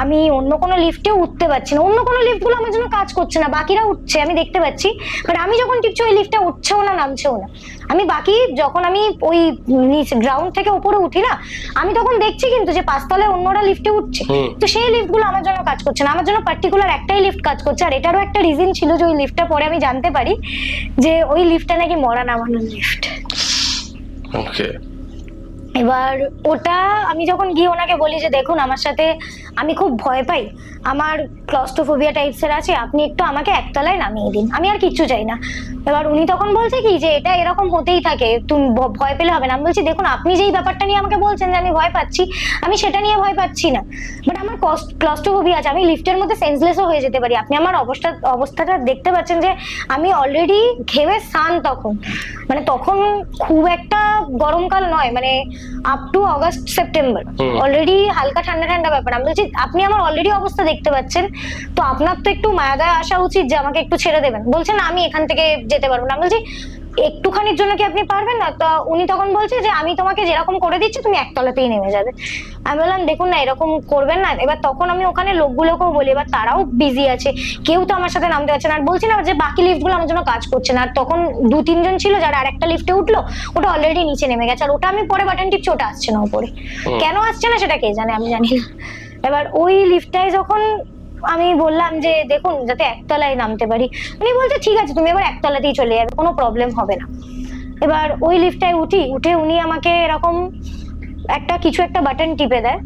আমি অন্য কোনো লিফটেও উঠতে পারছি না, অন্য কোনো লিফটগুলো আমার জন্য কাজ করছে না, বাকিরা উঠছে আমি দেখতে পাচ্ছি, বাট আমি যখন টিপছি ওই লিফটটা উঠছেও না নামছেও না। আমি বাকি যখন আমি ওই গ্রাউন্ড থেকে উপরে উঠি না, আমি তখন দেখছি কিন্তু যে 5 তলায় অন্যরা লিফটে উঠছে, তো সেই লিফটগুলো আমার জন্য কাজ করছে না, আমার জন্য পার্টিকুলার একটাই লিফট কাজ করছে। আর এটারও একটা রিজন ছিল যে ওই লিফটটা পরে আমি জানতে পারি যে ওই লিফটটা নাকি মরা নামানোর লিফট। ওকে। এবার ওটা আমি যখন গিয়ে ওনাকে বলি যে দেখুন আমার সাথে আমি খুব ভয় পাই, আমার ক্লস্ট্রোফোবিয়া টাইপসের আছে, আপনি একটু আমাকে একতলায় নামিয়ে দিন, আমি আর কিচ্ছু চাই না। এবার উনি তখন বলছে কি যে এটা এরকম হতেই থাকে, তুমি ভয় পেলে হবে না। আমি বলছি দেখুন আপনি যেই ব্যাপারটা নিয়ে আমাকে বলছেন যে আমি ভয় পাচ্ছি, আমি সেটা নিয়ে ভয় পাচ্ছি না, বাট আমার ক্লস্ট্রোফোবিয়া আছে, আমি লিফটের মধ্যে সেন্সলেসও হয়ে যেতে পারি। আপনি আমার অবস্থাটা দেখতে পাচ্ছেন যে আমি অলরেডি ঘেমে স্নান, তখন মানে তখন খুব একটা গরমকাল নয়, মানে up to August September, already হালকা ঠান্ডা ঠান্ডা ব্যাপার। আমি বলছি আপনি আমার অলরেডি অবস্থা দেখতে পাচ্ছেন, তো আপনার তো একটু মায়া দয়া আসা উচিত যে আমাকে একটু ছেড়ে দেবেন। বলছেন আমি এখান থেকে যেতে পারবো না। আমি বলছি একটুখানির জন্য কি আপনি পারবেন না? তো উনি তখন বলছে যে আমি তোমাকে যেরকম করে দিচ্ছি তুমি একতলাতেই নেমে যাবে। আমি বললাম দেখুন না এরকম করবেন না। এবার তখন আমি ওখানে লোকগুলোকেও বলি, এবার তারাও বিজি আছে, কেউ তো আমার সাথে নামতে পারছে না। আর বলছি না যে বাকি লিফটগুলো আমার জন্য কাজ করছে না। আর তখন 2-3 জন ছিল যারা আরেকটা লিফটে উঠলো, ওটা অলরেডি নিচে নেমে গেছে, আর ওটা আমি পরে বাটন টিপছি, ওটা আসছে না উপরে। কেন আসছে না সেটা কে জানে, আমি জানি না। এবার ওই লিফটটায় যখন আমি বললাম যে দেখুন যাতে একতলায় নামতে পারি, উনি বলছে ঠিক আছে তুমি এবার একতলাতেই চলে যাবে, কোনো প্রবলেম হবে না। এবার ওই লিফটটায় উঠে উনি আমাকে এরকম কিছু একটা বাটন টিপে দেয়,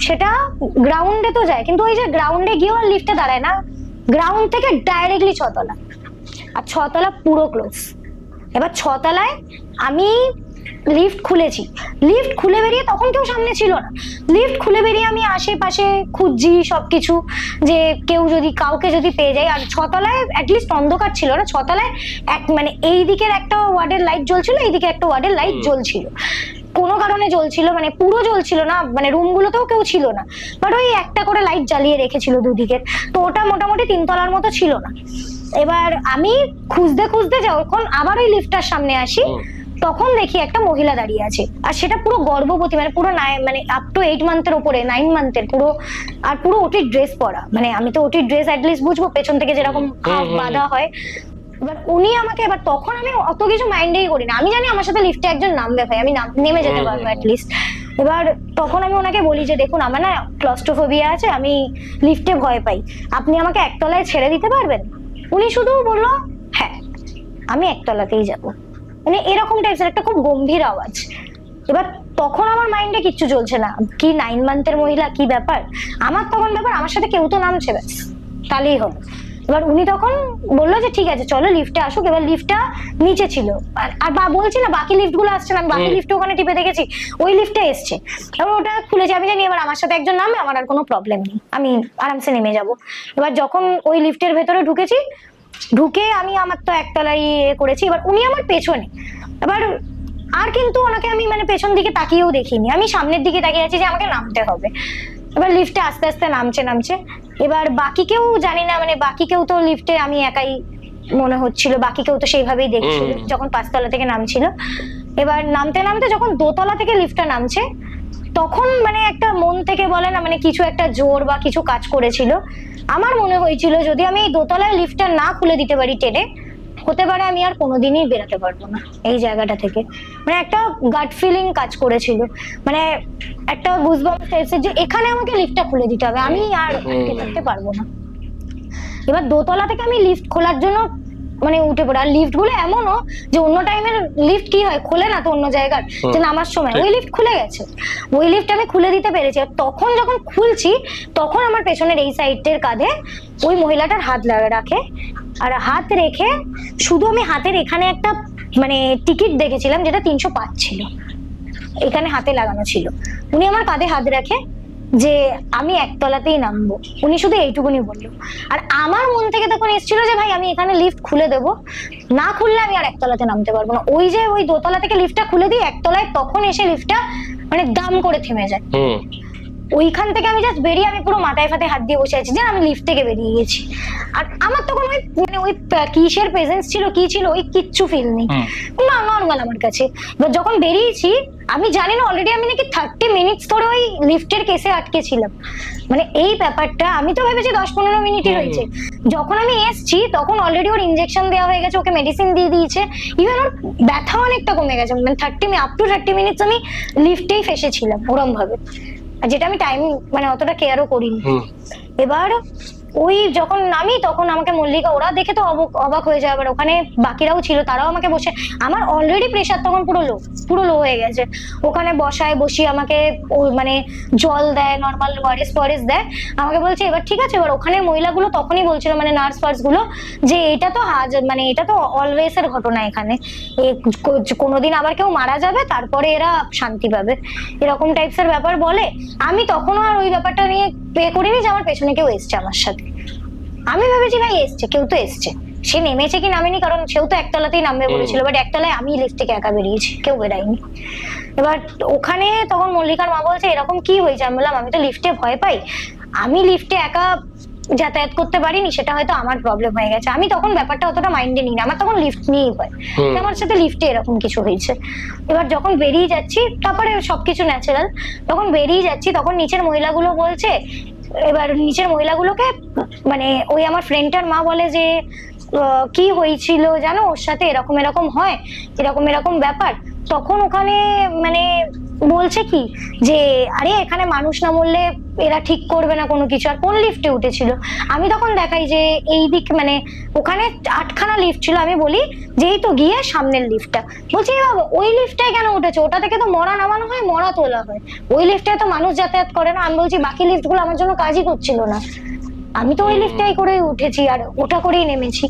সেটা গ্রাউন্ডে তো যায়, কিন্তু ওই যে গ্রাউন্ডে গিয়েও আর লিফটে দাঁড়ায় না, গ্রাউন্ড থেকে ডাইরেক্টলি 6 তলা, আর 6 তলা পুরো ক্লোজ। এবার 6 তলায় আমি লিফট খুলেছি, লিফট খুলে বেরিয়ে তখন কেউ সামনে ছিল না, লিফট খুলে বেরিয়ে আমি আশেপাশে খুঁজছি সবকিছু যে কাউকে যদি পেয়ে যাই। আর 6 তলায় অ্যাটলিস্ট অন্ধকার ছিল না, 6 তলায় মানে এই দিকের একটা ওয়ার্ডের লাইট জ্বলছিল, এই দিকে একটা ওয়ার্ডের লাইট জ্বলছিল, কোনো কারণে জ্বলছিল, মানে পুরো জ্বলছিল না, মানে রুমগুলোতেও কেউ ছিল না, বাট ওই একটা করে লাইট জ্বালিয়ে রেখেছিল দুদিকে, তো ওটা মোটামুটি 3 তলার মতো ছিল না। এবার আমি খুঁজতে যখন আবার ওই লিফটটার সামনে আসি, তখন দেখি একটা মহিলা দাঁড়িয়ে আছে, আর সেটা পুরো গর্ভবতী, মানে পুরো মানে আপ টু 8 মান্থের উপরে, 9 মান্থের পুরো, আর পুরো ওটির ড্রেস পরা, মানে আমি তো ওটির ড্রেস অ্যাটলিস্ট বুঝবো, পেছন থেকে যেরকম বাঁধা হয়। এবার উনি আমাকে, এবার তখন আমি অত কিছু মাইন্ডেই করি না, আমি জানি আমার সাথে লিফটে একজন নামবে, ভাই আমি নেমে যেতে পারবো অ্যাটলিস্ট। এবার তখন আমি ওনাকে বলি যে দেখুন আমার না ক্লস্ট্রোফোবিয়া আছে, আমি লিফটে ভয় পাই, আপনি আমাকে একতলায় ছেড়ে দিতে পারবেন? উনি শুধু বললো হ্যাঁ আমি একতলাতেই যাবো, মানে এরকম টাইপের একটা খুব গম্ভীর আওয়াজ। এবার তখন আমার মাইন্ডে কিচ্ছু চলছে না, কি 9 মান্থের মহিলা, কি ব্যাপার, আমার তখন ব্যাপার আমার সাথে কেউ তো নামছে, ব্যাস তাহলেই হলো। এবার উনি তখন বললো যে ঠিক আছে চলো লিফটে আসুক। এবার লিফটটা নিচে ছিল, আর বলছি না বাকি লিফট গুলো আসছে না, আমি বাকি লিফটে ওখানে টিপে দেখেছি, ওই লিফটে এসছে। এবার ওটা খুলেছে, আমি জানি এবার আমার সাথে একজন নামবে, আমার আর কোনো প্রবলেম নেই, আমি আরামসে নেমে যাব। এবার যখন ওই লিফটের ভেতরে ঢুকে আমি আমার তো একতলায় করেছি, এবার উনি আমার পেছনে, এবার আর কিন্তু ওনাকে আমি মানে পেছন দিকে তাকিয়েও দেখিনি, আমি সামনের দিকে তাকিয়ে আছি যে আমাকে নামতে হবে। এবার লিফটে আস্তে আস্তে নামছে, এবার বাকি কেউ জানি না, মানে বাকি কেউ তো লিফটে আমি একাই মনে হচ্ছিল, বাকি কেউ তো সেইভাবেই দেখছিল যখন 5 তলা থেকে নামছিল। এবার নামতে যখন 2 তলা থেকে লিফটটা নামছে, তখন মানে একটা মন থেকে বলে না, মানে কিছু একটা জোর বা কিছু কাজ করেছিল। আমার মনে হয়েছিল যদি আমি এই 2 তলায় লিফটটা না খুলে দিতে পারি টেনে, হতে পারে আমি আর কোনোদিনই বেরোতে পারবো না এই জায়গাটা থেকে। মানে একটা গাট ফিলিং কাজ করেছিল, মানে একটা গুজবাম্পস এসেছে যে এখানে আমাকে লিফটটা খুলে দিতে হবে, আমি আর আটকে থাকতে পারবো না। এবার 2 তলা থেকে আমি লিফট খোলার জন্য মানে উঠে পড়ে, আর লিফট গুলো এমনও যে অন্য টাইমের লিফট কি হয় খোলে না তো অন্য জায়গার, যে নামার সময় ওই লিফট খুলে গেছে, ওই লিফট আমি খুলে দিতে পেরেছি। আর তখন যখন খুলছি তখন আমার পেছনের এই সাইডের কাঁধে ওই মহিলাটার হাত রাখে, আর হাত রেখে শুধু আমি হাতের এখানে একটা মানে টিকিট দেখেছিলাম যেটা 305 ছিল, এখানে হাতে লাগানো ছিল। উনি আমার কাঁধে হাত রাখে যে আমি একতলাতেই নামবো, উনি শুধু এইটুকুনি বললো। আর আমার মন থেকে তখন এসেছিল যে ভাই আমি এখানে লিফট খুলে দেবো, না খুললে আমি আর একতলাতে নামতে পারবো না। ওই যে ওই 2 তলা থেকে লিফটটা খুলে দিই একতলায়, তখন এসে লিফটটা মানে দাম করে থেমে যায়। ওইখান থেকে আমি জাস্ট বেরিয়ে আমি পুরো মাথায় ফাতে হাত দিয়ে বসে আছি যে আমি লিফট থেকে বেরিয়ে গেছি। আর আমার তখন ওই মানে ওই কিসের প্রেজেন্স ছিল কি ছিল ওই কিচ্ছু ফিল নেই, না নর্মাল আমার কাছে। এবার যখন বেরিয়েছি আমি জানি না অলরেডি আমি নাকি 30 মিনিটস ধরে ওই লিফটের কেসে আটকে ছিলাম, মানে এই ব্যাপারটা আমি তো ভেবেছি 10-15 মিনিটই হয়েছে। যখন আমি এসছি তখন অলরেডি ওর ইনজেকশন দেওয়া হয়ে গেছে, ওকে মেডিসিন দিয়ে দিয়েছে, ইভেন ওর ব্যথা অনেকটা কমে গেছে, মানে আপ টু 30 মিনিটস আমি লিফটেই ফেসেছিলাম ওরম ভাবে, যেটা আমি টাইম মানে অতটা কেয়ারও করিনি। এবার ওই যখন নামি তখন আমাকে মল্লিকা, ওরা দেখে তো অবাক হয়ে যায়, আবার ওখানে বাকিরাও ছিল, তারাও আমাকে বসে, আমার অলরেডি প্রেশার তখন পুরো লো হয়ে গেছে, ওখানে বসিয়ে আমাকে মানে জল দেয়, নর্মাল ওয়ারেস দেয়, আমাকে বলছে এবার ঠিক আছে। এবার ওখানে মহিলাগুলো তখনই বলছিল, মানে নার্স ফার্স গুলো, যে এটা তো অলওয়েজ এর ঘটনা, এখানে কোনোদিন আবার কেউ মারা যাবে তারপরে এরা শান্তি পাবে, এরকম টাইপস এর ব্যাপার বলে। আমি তখনও আর ওই ব্যাপারটা নিয়ে পে করিনি যে আমার পেছনে কেউ এসছে আমার সাথে। আমি ভেবেছি ভাই এসছে, কেউ তো এসছে, সে নেমেছে কি নামেনি, কারণ সেও তো একতলাতেই নামবে বলেছিল, বাট একতলায় আমি লিফট থেকে একা বেরিয়েছি, কেউ বেরায়নি। এবার ওখানে তখন মল্লিকার মা বলছে এরকম কি হয়েছে, আমি বললাম আমি তো লিফটে ভয় পাই, আমি লিফটে একা যাতায়াত করতে পারিনি, সেটা হয়তো আমার প্রবলেম হয়ে গেছে। আমি তখন ব্যাপারটা অতটা মাইন্ডে নিই না, আমার তখন লিফট নিয়েই হয়, আমার সাথে লিফটে এরকম কিছু হয়েছে। এবার যখন বেরিয়ে যাচ্ছি, তারপরে সবকিছু ন্যাচারাল, তখন বেরিয়ে যাচ্ছি তখন নিচের মহিলাগুলো বলছে, এবার নিচের মহিলাগুলোকে মানে ওই আমার ফ্রেন্ডটার মা বলে যে কি হয়েছিল জানো ওর সাথে, এরকম হয়, এরকম ব্যাপার। তখন ওখানে মানে বলছে কি যে আরে এখানে মানুষ না মরলে এরা ঠিক করবে না কোনো কিছু, আর কোন লিফটে উঠেছিল। আমি তখন দেখাই যে এই দিক, মানে ওখানে 8খানা লিফট ছিল, আমি বলি যেই তো গিয়ে সামনের লিফটটা, বলছি বাবা ওই লিফটটাই কেন উঠেছে, ওটা থেকে তো মরা নামানো হয়, মরা তোলা হয়, ওই লিফটটায় তো মানুষ যাতায়াত করে না। আমি বলছি বাকি লিফটগুলো আমার জন্য কাজই করছিল না, আমি তো ওই লিফটটাই করে উঠেছি আর ওটা করেই নেমেছি।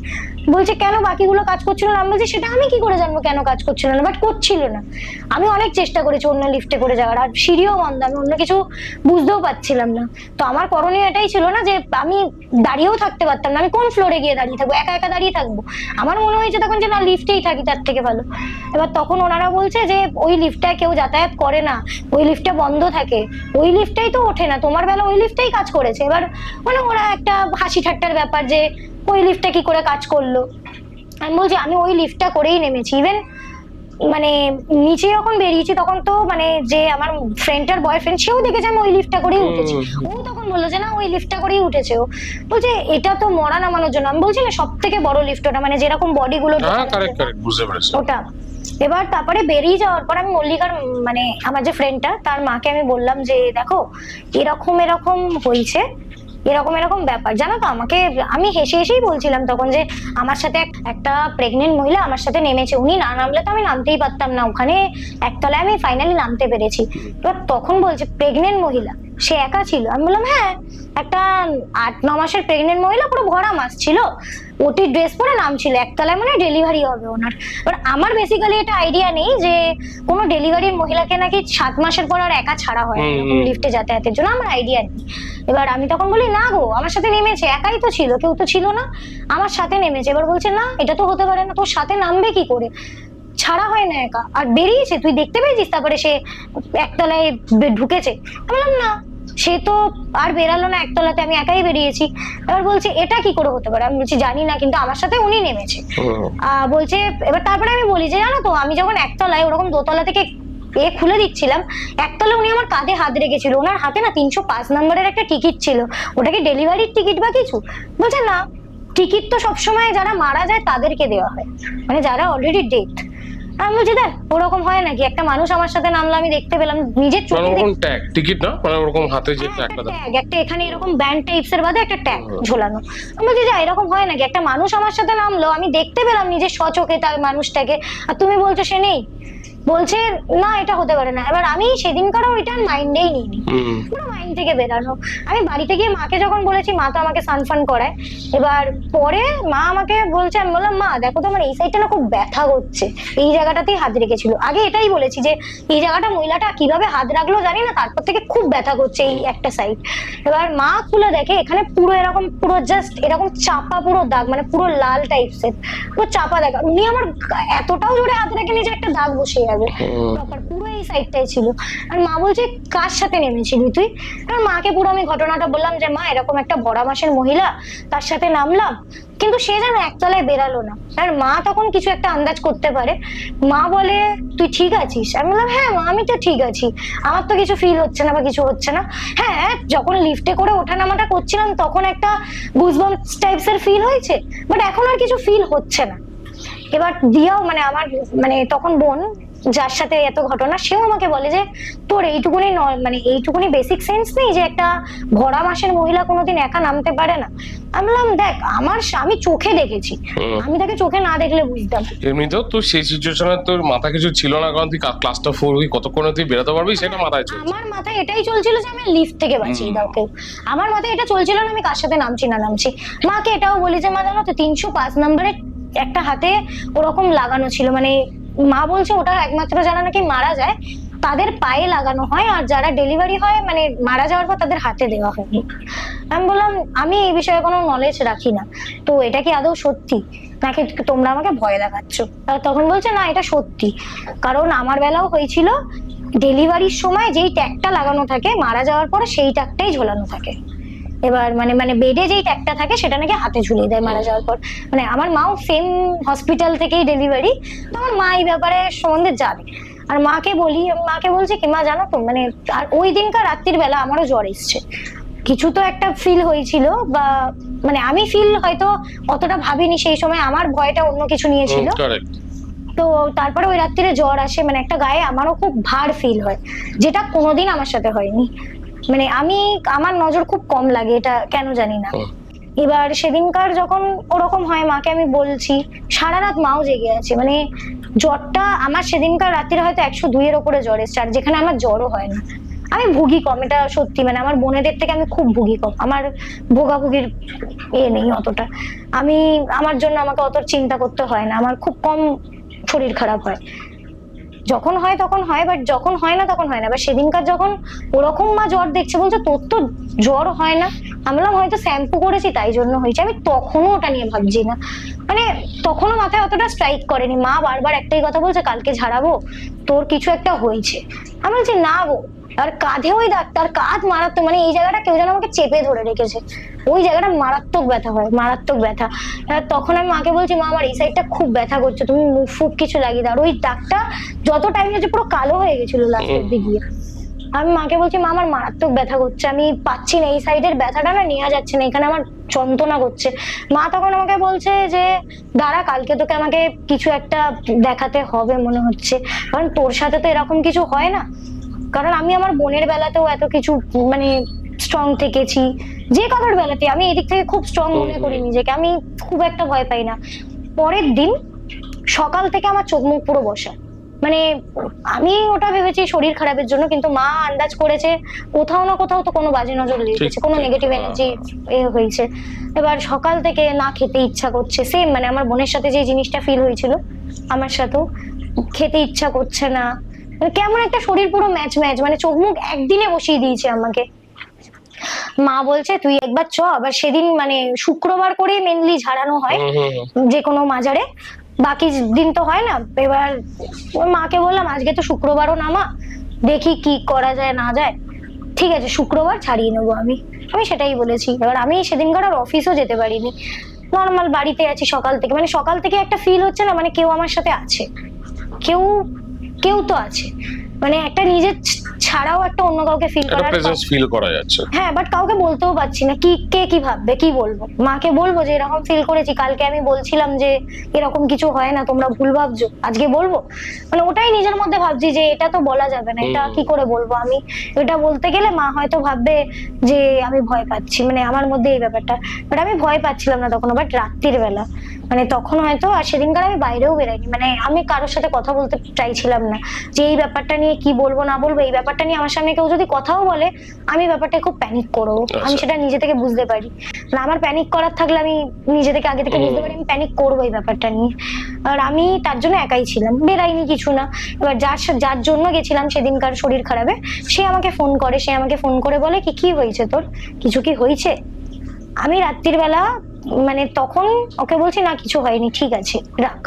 বলছে কেন বাকিগুলো কাজ করছিল না, আমি বলছি সেটা আমি কি করে জানবো কেন কাজ করছিল না, বাট করছিল না। আমি অনেক চেষ্টা করেছি অন্য লিফটে করে যাওয়ার, আর সিঁড়িও বন্ধ, আমি অন্য কিছু বুঝতেও পারছিলাম না। তো আমার করণীয় এটাই ছিল না যে আমি দাঁড়িয়েও থাকতে পারতাম না, আমি কোন ফ্লোরে গিয়ে দাঁড়িয়ে থাকবো, একা একা দাঁড়িয়ে থাকবো। আমার মনে হয়েছে তখন যে না লিফটেই থাকি তার থেকে ভালো। এবার তখন ওনারা বলছে যে ওই লিফটটায় কেউ যাতায়াত করে না, ওই লিফটটা বন্ধ থাকে, ওই লিফটটাই তো ওঠে না, তোমার বেলা ওই লিফটটাই কাজ করেছে। এবার মানে ওরা একটা হাসি ঠাট্টার ব্যাপার যে ওই লিফটটা কি করে কাজ করলো। আমি বলছি আমি ওই লিফটটা করেই নেমেছি, ইভেন মানে নিচে যখন বেরিয়েছি তখন তো মানে যে আমার ফ্রেন্ডটার বয়ফ্রেন্ড সেও দেখেছে আমি ওই লিফটটা করেই উঠেছি, ও তখন বললো যে না ওই লিফটটা করেই উঠেছে। ও বলছে এটা তো মরা নামানোর জন্য। আমি বলছি না সব থেকে বড় লিফট ওটা, মানে যেরকম বডি গুলো ওটা। এবার তারপরে বেরিয়ে যাওয়ার পর আমি মল্লিকার মানে আমার যে ফ্রেন্ডটা তার মাকে আমি বললাম যে দেখো এরকম হয়েছে, এরকম ব্যাপার জানো তো। আমাকে আমি হেসেই বলছিলাম তখন যে আমার সাথে একটা প্রেগনেন্ট মহিলা আমার সাথে নেমেছে, উনি না নামলে তো আমি নামতেই পারতাম না, ওখানে একতলায় আমি ফাইনালি নামতে পেরেছি। এবার তখন বলছে প্রেগনেন্ট মহিলা, সে একা ছিল? আমি বললাম হ্যাঁ, একটা 8-9 মাসের প্রেগনেন্ট মহিলা, পুরো ভরা মাস ছিল, ওটির ড্রেস পরে নামছিল, একতলায় মানে ডেলিভারি হবে ওনার। এবার আমার বেসিক্যালি এটা আইডিয়া নেই যে কোনো ডেলিভারির মহিলাকে নাকি 7 মাসের পর আর একা ছাড়া হয় এরকম লিফটে যাতায়াতের জন্য, আমার আইডিয়া নেই। এবার আমি তখন বলি না গো আমার সাথে নেমেছে, একাই তো ছিল, কেউ তো ছিল না, আমার সাথে নেমেছে। এবার বলছে না এটা তো হতে পারে না, তোর সাথে নামবে কি করে, ছাড়া হয় না একা, আর বেরিয়েছে তুই দেখতে পেয়েছিস তারপরে সে একতলায় ঢুকেছে? আমি বললাম না, সে তো আর বেরালো না একতলাতে, আমি একাই বেরিয়েছি। এবার বলছে এটা কি করে হতে পারে? আমি বলছি জানি না, কিন্তু আমার সাথে উনি নেমেছে। বলছে এবার তারপরে আমি বলি যে জানো তো আমি যখন একতলায় ওরকম দোতলা থেকে খুলে দিচ্ছিলাম, একতলা উনি আমার কাঁধে হাত রেখেছিল, ওনার হাতে না 305 নম্বরের একটা টিকিট ছিল, ওটা কি ডেলিভারির টিকিট বা কিছু? বলছে না, টিকিট তো সবসময় যারা মারা যায় তাদেরকে দেওয়া হয়, মানে যারা অলরেডি ডেথ। আমি বলছি দেখ ওরকম হয় নাকি, একটা মানুষ আমার সাথে নামলো, আমি দেখতে পেলাম নিজের চোখে, টিকিট না মানে ওরকম হাতে যে একটা এখানে এরকম ব্যান্ড টাইপস এর বাদে একটা ট্যাগ ঝোলানো। আমি বলছি যা এরকম হয় নাকি, একটা মানুষ আমার সাথে নামলো, আমি দেখতে পেলাম নিজের স্বচোখে তার মানুষটাকে, আর তুমি বলছো সে নেই? বলছে না এটা হতে পারে না। এবার আমি সেদিনকারও ওইটা মাইন্ডেই নিইনি, পুরো মাইন্ড থেকে বেরানো। আমি বাড়িতে গিয়ে মাকে যখন বলেছি, মা তো আমাকে সানফান করায়। এবার পরে মা আমাকে বলছে, আমি বললাম মা দেখো তো আমার এই সাইডটা না খুব ব্যথা করছে, এই জায়গাটাতেই হাত রেখেছিল। আগে এটাই বলেছি যে এই জায়গাটা মহিলাটা কিভাবে হাত রাখলো জানি না, তারপর থেকে খুব ব্যথা করছে এই একটা সাইড। এবার মা খুলে দেখে এখানে পুরো এরকম পুরো জাস্ট এরকম চাপা পুরো দাগ, মানে পুরো লাল টাইপসের পুরো চাপা দাগ। উনি আমার এতটাও জোরে হাত রেখে নিয়ে যে একটা দাগ বসে যাবে, পুরো এই সাইডটাই ছিল। আর মা বলছে কার সাথে নেমেছিলি তুই? আর মাকে পুরো আমি ঘটনাটা বললাম যে মা এরকম একটা ভরা মাসের মহিলা, তার সাথে নামলাম, কিন্তু সে যেন একতলায় বেরালো না। আর মা তখন কিছু একটা আন্দাজ করতে পারে, মা বলে তুই ঠিক আছিস? আমি বললাম হ্যাঁ মা আমি তো ঠিক আছি, আমার তো কিছু ফিল হচ্ছে না বা কিছু হচ্ছে না। হ্যাঁ যখন লিফটে করে ওঠানামাটা করছিলাম তখন একটা গুজবাম্পস টাইপস এর ফিল হয়েছে, বাট এখন আর কিছু ফিল হচ্ছে না। এবার দিয়াও মানে আমার মানে তখন বোন যার সাথে এত ঘটনা, সেও আমাকে বলে যে তোর এইটুকুনি মানে এইটুকুনি বেসিক সেন্স নেই যে একটা ভরা মাসের মহিলা কোনোদিন একা নামতে পারে না। আমি বললাম দেখ আমি চোখে দেখেছি, আমি তাকে চোখে না দেখলে বুঝতাম। এমনিতেও তো সেই সিচুয়েশনে তোর মাথা কিছু ছিল না, কারণ তুই ক্লাসটা 4 কতক্ষণে তুই বেরোতে পারবি সেটা মাথায় ছিল। আমার মাথায় এটাই চলছিল যে আমি লিফট থেকে বাঁচিয়ে দাও কেউ, আমার মাথায় এটা চলছিল না আমি কার সাথে নামছি না নামছি। মাকে এটাও বলি যে মা জানো তো 305 নম্বরে একটা হাতে ওরকম লাগানো ছিল, মানে মা বলছে ওটা একমাত্র যারা নাকি মারা যায় তাদের পায়ে লাগানো হয়, আর যারা ডেলিভারি হয় মানে মারা যাওয়ার পর তাদের হাতে দেওয়া হয়। আমি বললাম আমি এই বিষয়ে কোনো নলেজ রাখি না, তো এটা কি আদৌ সত্যি নাকি তোমরা আমাকে ভয় দেখাচ্ছ? তখন বলছে না এটা সত্যি, কারণ আমার বেলাও হয়েছিল, ডেলিভারির সময় যেই ট্যাগটা লাগানো থাকে মারা যাওয়ার পরে সেই ট্যাগটাই ঝোলানো থাকে। এবার মানে বেডে যেই ট্যাগটা থাকে সেটা নাকি হাতে ঝুলিয়ে দেয় মারা যাওয়ার পর। মানে আমার মাও সেম হসপিটাল থেকেই ডেলিভারি, তো আমার মা এই ব্যাপারে সম্বন্ধে জানে। আর মাকে বলছি কি মা জানো তো মানে, আর ওই দিনকার রাত্রির বেলা আমারও জ্বর এসছে, কিছু তো একটা ফিল হয়েছিল, বা মানে আমি ফিল হয়তো অতটা ভাবিনি সেই সময়, আমার ভয়টা অন্য কিছু নিয়েছিল। তো তারপরে ওই রাত্রিরে জ্বর আসে, মানে একটা গায়ে আমারও খুব ভার ফিল হয়, যেটা কোনোদিন আমার সাথে হয়নি। মানে আমার নজর খুব কম লাগে, এটা কেন জানি না। এবার সেদিনকার যখন ওরকম হয় মাকে আমি বলছি, সারা রাত মাও জেগে আছে, মানে জ্বরটা আমার সেদিনকার রাত্রিরে হয়তো 102-এর ওপরে জ্বর এসছে, আর যেখানে আমার জ্বরও হয় না। আমি ভুগি কম, এটা সত্যি, মানে আমার বোনেদের থেকে আমি খুব ভুগি কম, আমার ভোগাভুগির নেই অতটা, আমার জন্য আমাকে অত চিন্তা করতে হয় না, আমার খুব কম শরীর খারাপ হয়, যখন হয় তখন হয়, বাট যখন হয় না তখন হয় না। এবার সেদিনকার যখন ওরকম মা জ্বর দেখছে, বলছে তোর তো জ্বর হয় না, আমি বললাম হয়তো শ্যাম্পু করেছি তাই জন্য হয়েছে। আমি তখনও ওটা নিয়ে ভাবছি না, মানে তখনও মাথায় অতটা স্ট্রাইক করেনি। মা বারবার একটাই কথা বলছে কালকে ঝাড়াবো, তোর কিছু একটা হয়েছে। আমি বলছি না গো, আর কাঁধে ওই ডাক্তার, কাঁধ মারাত্মক, মানে এই জায়গাটা কেউ যেন আমাকে চেপে ধরে রেখেছে, ওই জায়গাটা মারাত্মক ব্যথা হয়, মারাত্মক ব্যথা। তখন আমি মাকে বলছি মা আমার এই সাইডটা খুব ব্যথা করছে, তুমি মুখ ফুক কিছু লাগিয়ে দাও। আর ওই দাগটা যত টাইম হচ্ছে পুরো কালো হয়ে গেছিল লাস্টের দিকে গিয়ে। আমি মাকে বলছি মা আমার মারাত্মক ব্যথা করছে, আমি পাচ্ছি না, এই সাইডের ব্যথাটা না নেওয়া যাচ্ছে না, এখানে আমার যন্ত্রণা করছে। মা তখন আমাকে বলছে যে দাঁড়া কালকে তোকে আমাকে কিছু একটা দেখাতে হবে মনে হচ্ছে, কারণ তোর সাথে তো এরকম কিছু হয় না। কারণ আমি আমার বোনের বেলাতেও এত কিছু মানে স্ট্রং থেকেছি, যে কারোর বেলাতে আমি এদিক থেকে খুব স্ট্রং মনে করি নিজেকে, আমি খুব একটা ভয় পাই না। পরের দিন সকাল থেকে আমার চোখ মুখ পুরো বসা, মানে আমি ওটা ভেবেছি শরীর খারাপের জন্য, কিন্তু মা আন্দাজ করেছে কোথাও না কোথাও তো কোনো বাজে নজর লেগেছে, কোনো নেগেটিভ এনার্জি হয়েছে। এবার সকাল থেকে না খেতে ইচ্ছা করছে, সেম মানে আমার বোনের সাথে যে জিনিসটা ফিল হয়েছিল আমার সাথেও, খেতে ইচ্ছা করছে না, কেমন একটা শরীর পুরো ম্যাচ, মানে চোখ মুখ একদিনে বসিয়ে দিয়েছে আমাকে। মা বলছে তুই একবার চ, আবার সেদিন মানে শুক্রবার করেই মেনলি ঝাড়ানো হয় যে কোনো মাজারে, বাকি দিন তো হয় না। এবার মাকে বললাম আজকে তো শুক্রবারও না মা, দেখি কি করা যায় না যায়, ঠিক আছে শুক্রবার ছাড়িয়ে নেবো আমি সেটাই বলেছি। এবার আমি সেদিনকার আর অফিসও যেতে পারিনি, নর্মাল বাড়িতে আছি সকাল থেকে, মানে সকাল থেকে একটা ফিল হচ্ছে না মানে কেউ আমার সাথে আছে, কেউ তো আছে, মানে একটা নিজের ছাড়াও একটা অন্য কাউকে ফিল করা যাচ্ছে। হ্যাঁ, বাট কাউকে বলতেও পারছি না, কে কি ভাববে, কি বলবো মাকে বলবো যে এরকম ফিল করেছি, কালকে আমি বলছিলাম যে এরকম কিছু হয় না তোমরা ভুল ভাবছো, আজকে বলবো, মানে ওটাই নিজের মধ্যে ভাবছি যে এটা তো বলা যাবে না, এটা কি করে বলবো আমি, এটা বলতে গেলে মা হয়তো ভাববে যে আমি ভয় পাচ্ছি, মানে আমার মধ্যে এই ব্যাপারটা, বাট আমি ভয় পাচ্ছিলাম না তখন। বাট রাত্রির বেলা মানে তখন হয়তো, আর সেদিনকার আমি বাইরেও বেরাইনি, মানে আমি কারোর সাথে কথা বলতে চাইছিলাম না যে এই ব্যাপারটা নিয়ে কি বলবো না বলবো, এই ব্যাপারটা নিয়ে আমার সামনে কেউ যদি কথাও বলে আমি ব্যাপারটা খুব প্যানিক করবো, আমি সেটা নিজে থেকে বুঝতে পারি না, আমার প্যানিক করার থাকলে আমি নিজে থেকে আগে থেকে বুঝতে পারি আমি প্যানিক করবো এই ব্যাপারটা নিয়ে। আর আমি তার জন্য একাই ছিলাম, বেরাইনি কিছু না। এবার যার জন্য গেছিলাম সেদিনকার শরীর খারাপে, সে আমাকে ফোন করে বলে কি হয়েছে তোর, কিছু কি হয়েছে? আমি রাত্রির বেলা মানে তখন ওকে বলছি না কিছু হয়নি, ঠিক আছে রাখ।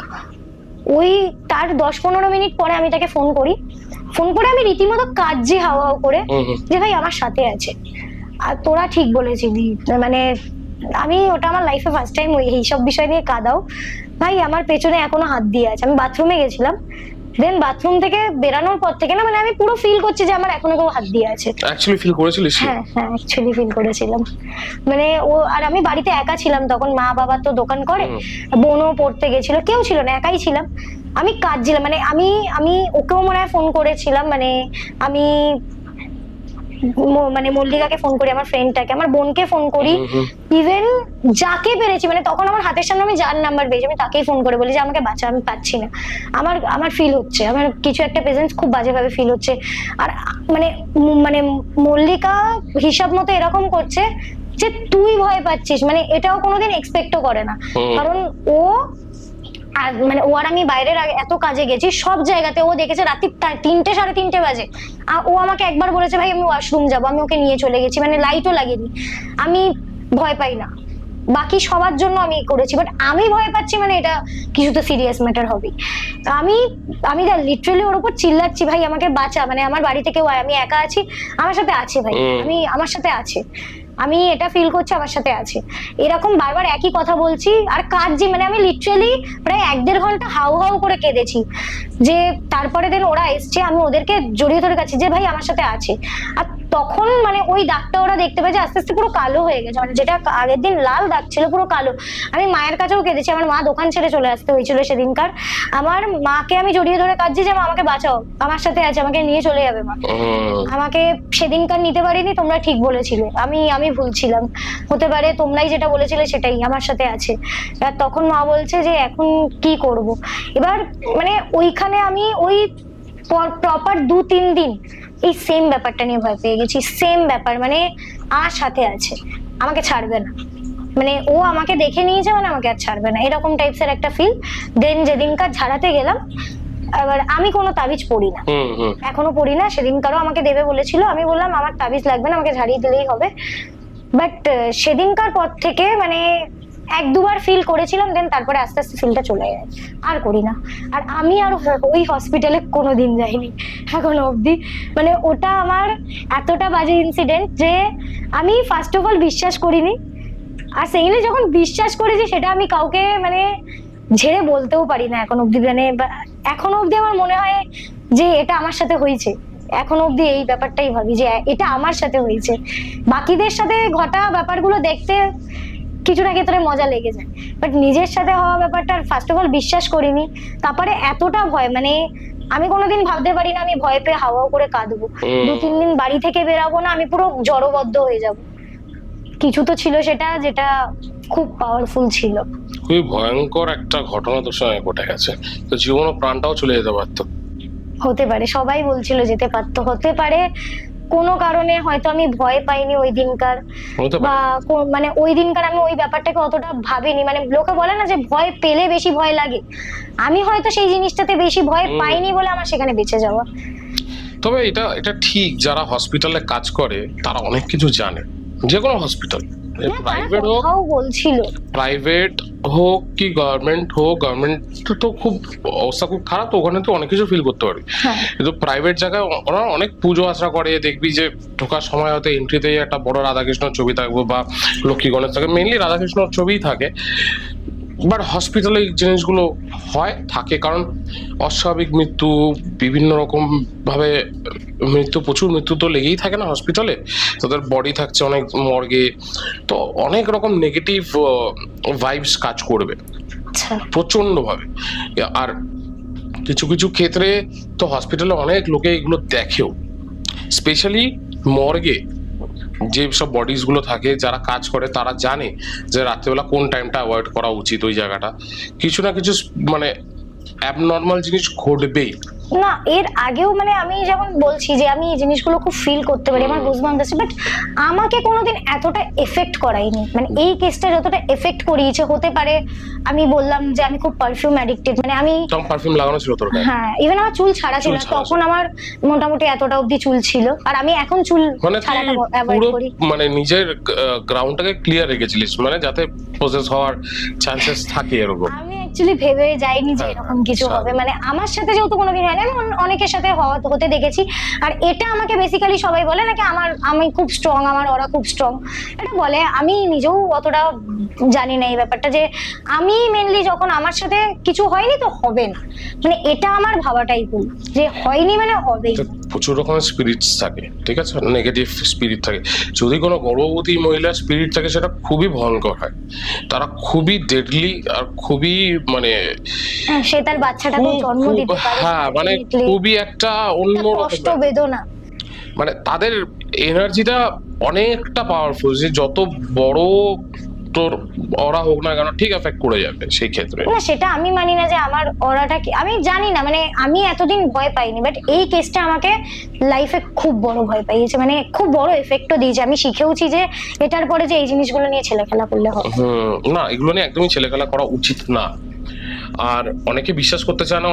ওই তার 10-15 মিনিট পরে আমি তাকে ফোন করে আমি রীতিমতো কাঁদছি হাওয়া করে যে ভাই আমার সাথে আছে, আর তোরা ঠিক বলেছিলি, মানে আমি ওটা আমার লাইফে ফার্স্ট টাইম এইসব বিষয় নিয়ে কাঁদাও, ভাই আমার পেছনে এখনো হাত দিয়ে আছে। আমি বাথরুমে গেছিলাম, দেন বাথরুম থেকে বেরানোর পর থেকে না মানে আমি পুরো ফিল করছি যে আমার এখনো কেউ হাত দিয়ে আছে। অ্যাকচুয়ালি ফিল করেছিলিস? হ্যাঁ হ্যাঁ অ্যাকচুয়ালি ফিল করেছিলাম। মানে ও আর আমি বাড়িতে একা ছিলাম তখন, মা বাবা তো দোকান করে, বোনও পড়তে গেছিল, কেউ ছিল না, একাই ছিলাম। আমি কাঁদছিলাম, মানে আমি ওকেও মনে হয় ফোন করেছিলাম, মানে আমি মানে মল্লিকাকে ফোন করি, আমার ফ্রেন্ডটাকে, আমার বোনকে ফোন করি, ইভেন যাকে পেরেছি, মানে তখন আমার হাতের সামনে আমি যার নাম্বার পেয়েছি আমি তাকেই ফোন করে বলি যে আমাকে বাঁচা, আমি পাচ্ছি না, আমার ফিল হচ্ছে, আমার কিছু একটা প্রেজেন্স খুব বাজেভাবে ফিল হচ্ছে। আর মানে মানে মল্লিকা হিসাব মতো এরকম করছে যে তুই ভয় পাচ্ছিস, মানে এটাও কোনোদিন এক্সপেক্টও করে না, কারণ ও আর মানে ও আর আমি বাইরের এত কাজে গেছি, সব জায়গাতে ও দেখেছে রাত্রি 3টে 3:30 বাজে, ও আমাকে একবার বলেছে ভাই আমি ওয়াশরুম যাবো, আমি ওকে নিয়ে চলে গেছি, মানে লাইটও লাগেনি। আমি ভয় পাই না, বাকি সবার জন্য আমি করেছি, বাট আমি ভয় পাচ্ছি, মানে এটা কিছু তো সিরিয়াস ম্যাটার হবে। আমি লিটারালি ওর উপর চিল্লাচ্ছি ভাই আমাকে বাঁচা, মানে আমার বাড়িতে কেউ আমি একা আছি, আমার সাথে আছে ভাই, আমার সাথে আছে, আমি এটা ফিল করছি আমার সাথে আছে, এরকম বারবার একই কথা বলছি আর কাঁদছি, মানে আমি লিটারালি প্রায় 1-1.5 ঘন্টা হাউ হাউ করে কেঁদেছি। যে তারপরে দেন ওরা এসছে, আমি ওদেরকে জড়িয়ে ধরে কাছে যে ভাই আমার সাথে আছে। আর তখন মানে ওই দাগটা ওরা দেখতে পেয়েছে আস্তে আস্তে পুরো কালো হয়ে গেছে, মানে যেটা আগের দিন লাল দাগ ছিল পুরো কালো। আমি মায়ের কাছেও কেঁদেছি, আমার মা দোকান ছেড়ে চলে আসতে হয়েছিল সেদিনকার, আমার মাকে আমি জড়িয়ে ধরে কাঁদছি যে মা আমাকে বাঁচাও, আমার সাথে আছে, আমাকে নিয়ে চলে যাবে মা, আমাকে সেদিনকার নিতে পারিনি, তোমরা ঠিক বলেছিলে, আমি ভুল ছিলাম, হতে পারে তোমরাই যেটা বলেছিলে সেটাই, আমার সাথে আছে। আর তখন মা বলছে যে এখন কি করব। এবার মানে ওইখানে আমি ওই প্রপার 2-3 দিন এই সেম ব্যাপারটা নিয়ে ভয় পেয়ে গেছি, সেম ব্যাপার, মানে আর সাথে আছে, আমাকে ছাড়বে না, মানে ও আমাকে দেখে নিয়েছে, মানে আমাকে আর ছাড়বে না, এরকম টাইপসের একটা ফিল। দেন যেদিনকার ঝাড়াতে গেলাম, এবার আমি কোনো তাবিজ পড়ি না, এখনো পড়ি না, সেদিনকারও আমাকে দেবে বলেছিল, আমি বললাম আমার তাবিজ লাগবে না, আমাকে ঝাড়িয়ে দিলেই হবে। বাট সেদিনকার পর থেকে মানে 1-2 বার ফিল করেছিলাম, দেন তারপরে আস্তে আস্তে ফিলটা চলে যায়, আর করি না। আর আমি আর ওই হসপিটালে কোনোদিন যাইনি এখনো অবধি, মানে ওটা আমার এতটা বাজে ইনসিডেন্ট যে আমি ফার্স্ট অফ অল বিশ্বাস করিনি, আর সেকেন্ডলি যখন বিশ্বাস করেছি সেটা আমি কাউকে মানে ঝেড়ে বলতেও পারি না এখন অব্দি, মানে এখনো অব্দি আমার মনে হয় যে এটা আমার সাথে হয়েছে, এখনো অব্দি এই ব্যাপারটাই ভাবি যে এটা আমার সাথে হয়েছে। বাকিদের সাথে ঘটা ব্যাপারগুলো দেখতে কিছুটা ক্ষেত্রে মজা লেগে যায়, বাট নিজের সাথে হওয়া ব্যাপারটা ফার্স্ট অফ অল বিশ্বাস করিনি, তারপরে এতটা ভয়, মানে আমি কোনোদিন ভাবতে পারি না আমি ভয় পেয়ে হাওয়া করে কাঁদবো, 2-3 দিন বাড়ি থেকে বেরাবো না, আমি পুরো জড়বদ্ধ হয়ে যাব। কিছু তো ছিল সেটা যেটা খুব পাওয়ারফুল ছিল। খুবই ভয়ঙ্কর একটা ঘটনা তোর সঙ্গে ঘটে গেছে, তো জীবন ও প্রাণটাও চলে যেতে পারতো। হতে পারে, সবাই বলছিল যেতে পারতো, হতে পারে কোনো কারণে হয়তো আমি ভয় পাইনি ওই দিনকার, বা মানে ওই দিনকার আমি ওই ব্যাপারটাকে অতটা ভাবিনি, মানে লোকে বলে না যে ভয় পেলে বেশি ভয় লাগে, আমি হয়তো সেই জিনিসটাতে বেশি ভয় পাইনি বলে আমার সেখানে বেঁচে যাওয়া। তবে এটা ঠিক, যারা হসপিটালে কাজ করে তারা অনেক কিছু জানে, যে কোনো হসপিটাল, প্রাইভেট হোক, প্রাইভেট হোক কি গভর্নমেন্ট হোক, গভর্নমেন্ট তো খুব অবস্থা খুব খারাপ, তো ওখানে তো অনেক কিছু ফিল করতে পারবি, কিন্তু প্রাইভেট জায়গায় ওরা অনেক পুজো আশ্রা করে, দেখবি যে ঢোকার সময় হয়তো এন্ট্রিতেই একটা বড় রাধাকৃষ্ণর ছবি থাকবে বা লক্ষ্মী গণেশ থাকে, মেইনলি রাধাকৃষ্ণর ছবিই থাকে। বাট হসপিটালে এই জিনিসগুলো থাকে কারণ অস্বাভাবিক মৃত্যু, বিভিন্ন রকম ভাবে প্রচুর মৃত্যু তো লেগেই থাকে না হসপিটালে, তাদের বডি থাকছে অনেক মর্গে, তো অনেক রকম নেগেটিভ ভাইবস কাজ করবে প্রচন্ড ভাবে। আর কিছু কিছু ক্ষেত্রে তো হসপিটালে অনেক লোকে এগুলো দেখেও, স্পেশালি মর্গে যে সব বডিজ গুলো থাকে, যারা কাজ করে তারা জানে যে রাত্রেবেলা কোন টাইমটা অ্যাভয়েড করা উচিত, ওই জায়গাটা কিছু না কিছু মানে অ্যাবনর্মাল জিনিস ঘটবেই। না এর আগেও মানে আমি যেমন বলছি যে আমি এই জিনিসগুলো খুব ফিল করতে পারি, আমার গুজবাম্পস আছে, বাট আমাকে কোনোদিন এতটা এফেক্ট করায়নি, মানে এই কেসটা যতটা এফেক্ট করিয়েছে, হতে পারে আমি বললাম যে আমি খুব পারফিউম অ্যাডিক্টেড, মানে আমি পারফিউম লাগানো ছিল তোর গায়ে, হ্যাঁ ইভেন আমার চুল ছাড়া ছিল, তখন আমার মোটামুটি এতটা অবধি চুল ছিল, আর আমি এখন চুল ছাড়াটা অ্যাভয়েড করি, মানে নিজের গ্রাউন্ডটাকে ক্লিয়ার রেখেছিলিস, মানে যাতে প্রসেস হওয়ার চান্সেস থাকে এরকম। আমি অ্যাকচুয়ালি ভেবে যাইনি যে এরকম কিছু হবে, মানে আমার সাথে যেহেতু কোনো কিছু হয়নি, আমি অনেকের সাথে হতে দেখেছি। আর এটা আমাকে বেসিক্যালি সবাই বলে নাকি আমি খুব স্ট্রং, আমার ওরা খুব স্ট্রং, এটা বলে। আমি নিজেও অতটা জানি না এই ব্যাপারটা, যে আমি মেনলি যখন আমার সাথে কিছু হয়নি তো হবে না, মানে এটা আমার ভাবাটাই ভুল, যে হয়নি মানে হবেই। প্রচুর রকমের স্পিরিটস থাকে, ঠিক আছে, নেগেটিভ স্পিরিট থাকে। যদি কোনো গর্ভবতী মহিলার স্পিরিট থাকে সেটা খুবই ভয়ঙ্কর হয়, তারা খুবই ডেডলি আর খুবই মানে সে তার বাচ্চাটাকে জন্ম দিতে পারে, হ্যাঁ মানে খুবই একটা অন্য কষ্ট বেদনা, মানে তাদের এনার্জিটা অনেকটা পাওয়ারফুল, যে যত বড় তোর অরা হোক না কেন ঠিক এফেক্ট করে যাবে সেই ক্ষেত্রে। না সেটা আমি মানি না যে আমার অরাটা কি, আমি জানি না, মানে আমি এতদিন ভয় পাইনি, বাট এই কেসটা আমাকে লাইফে খুব বড় ভয় পাইয়েছে, মানে খুব বড় এফেক্টও দিয়েছে। আমি শিখেওছি যে এটার পরে যে এই জিনিসগুলো নিয়ে ছেলেখেলা করলে হবে না, এগুলো নিয়ে একদমই ছেলেখেলা করা উচিত না। আর অনেকে বিশ্বাস করতে চায় না,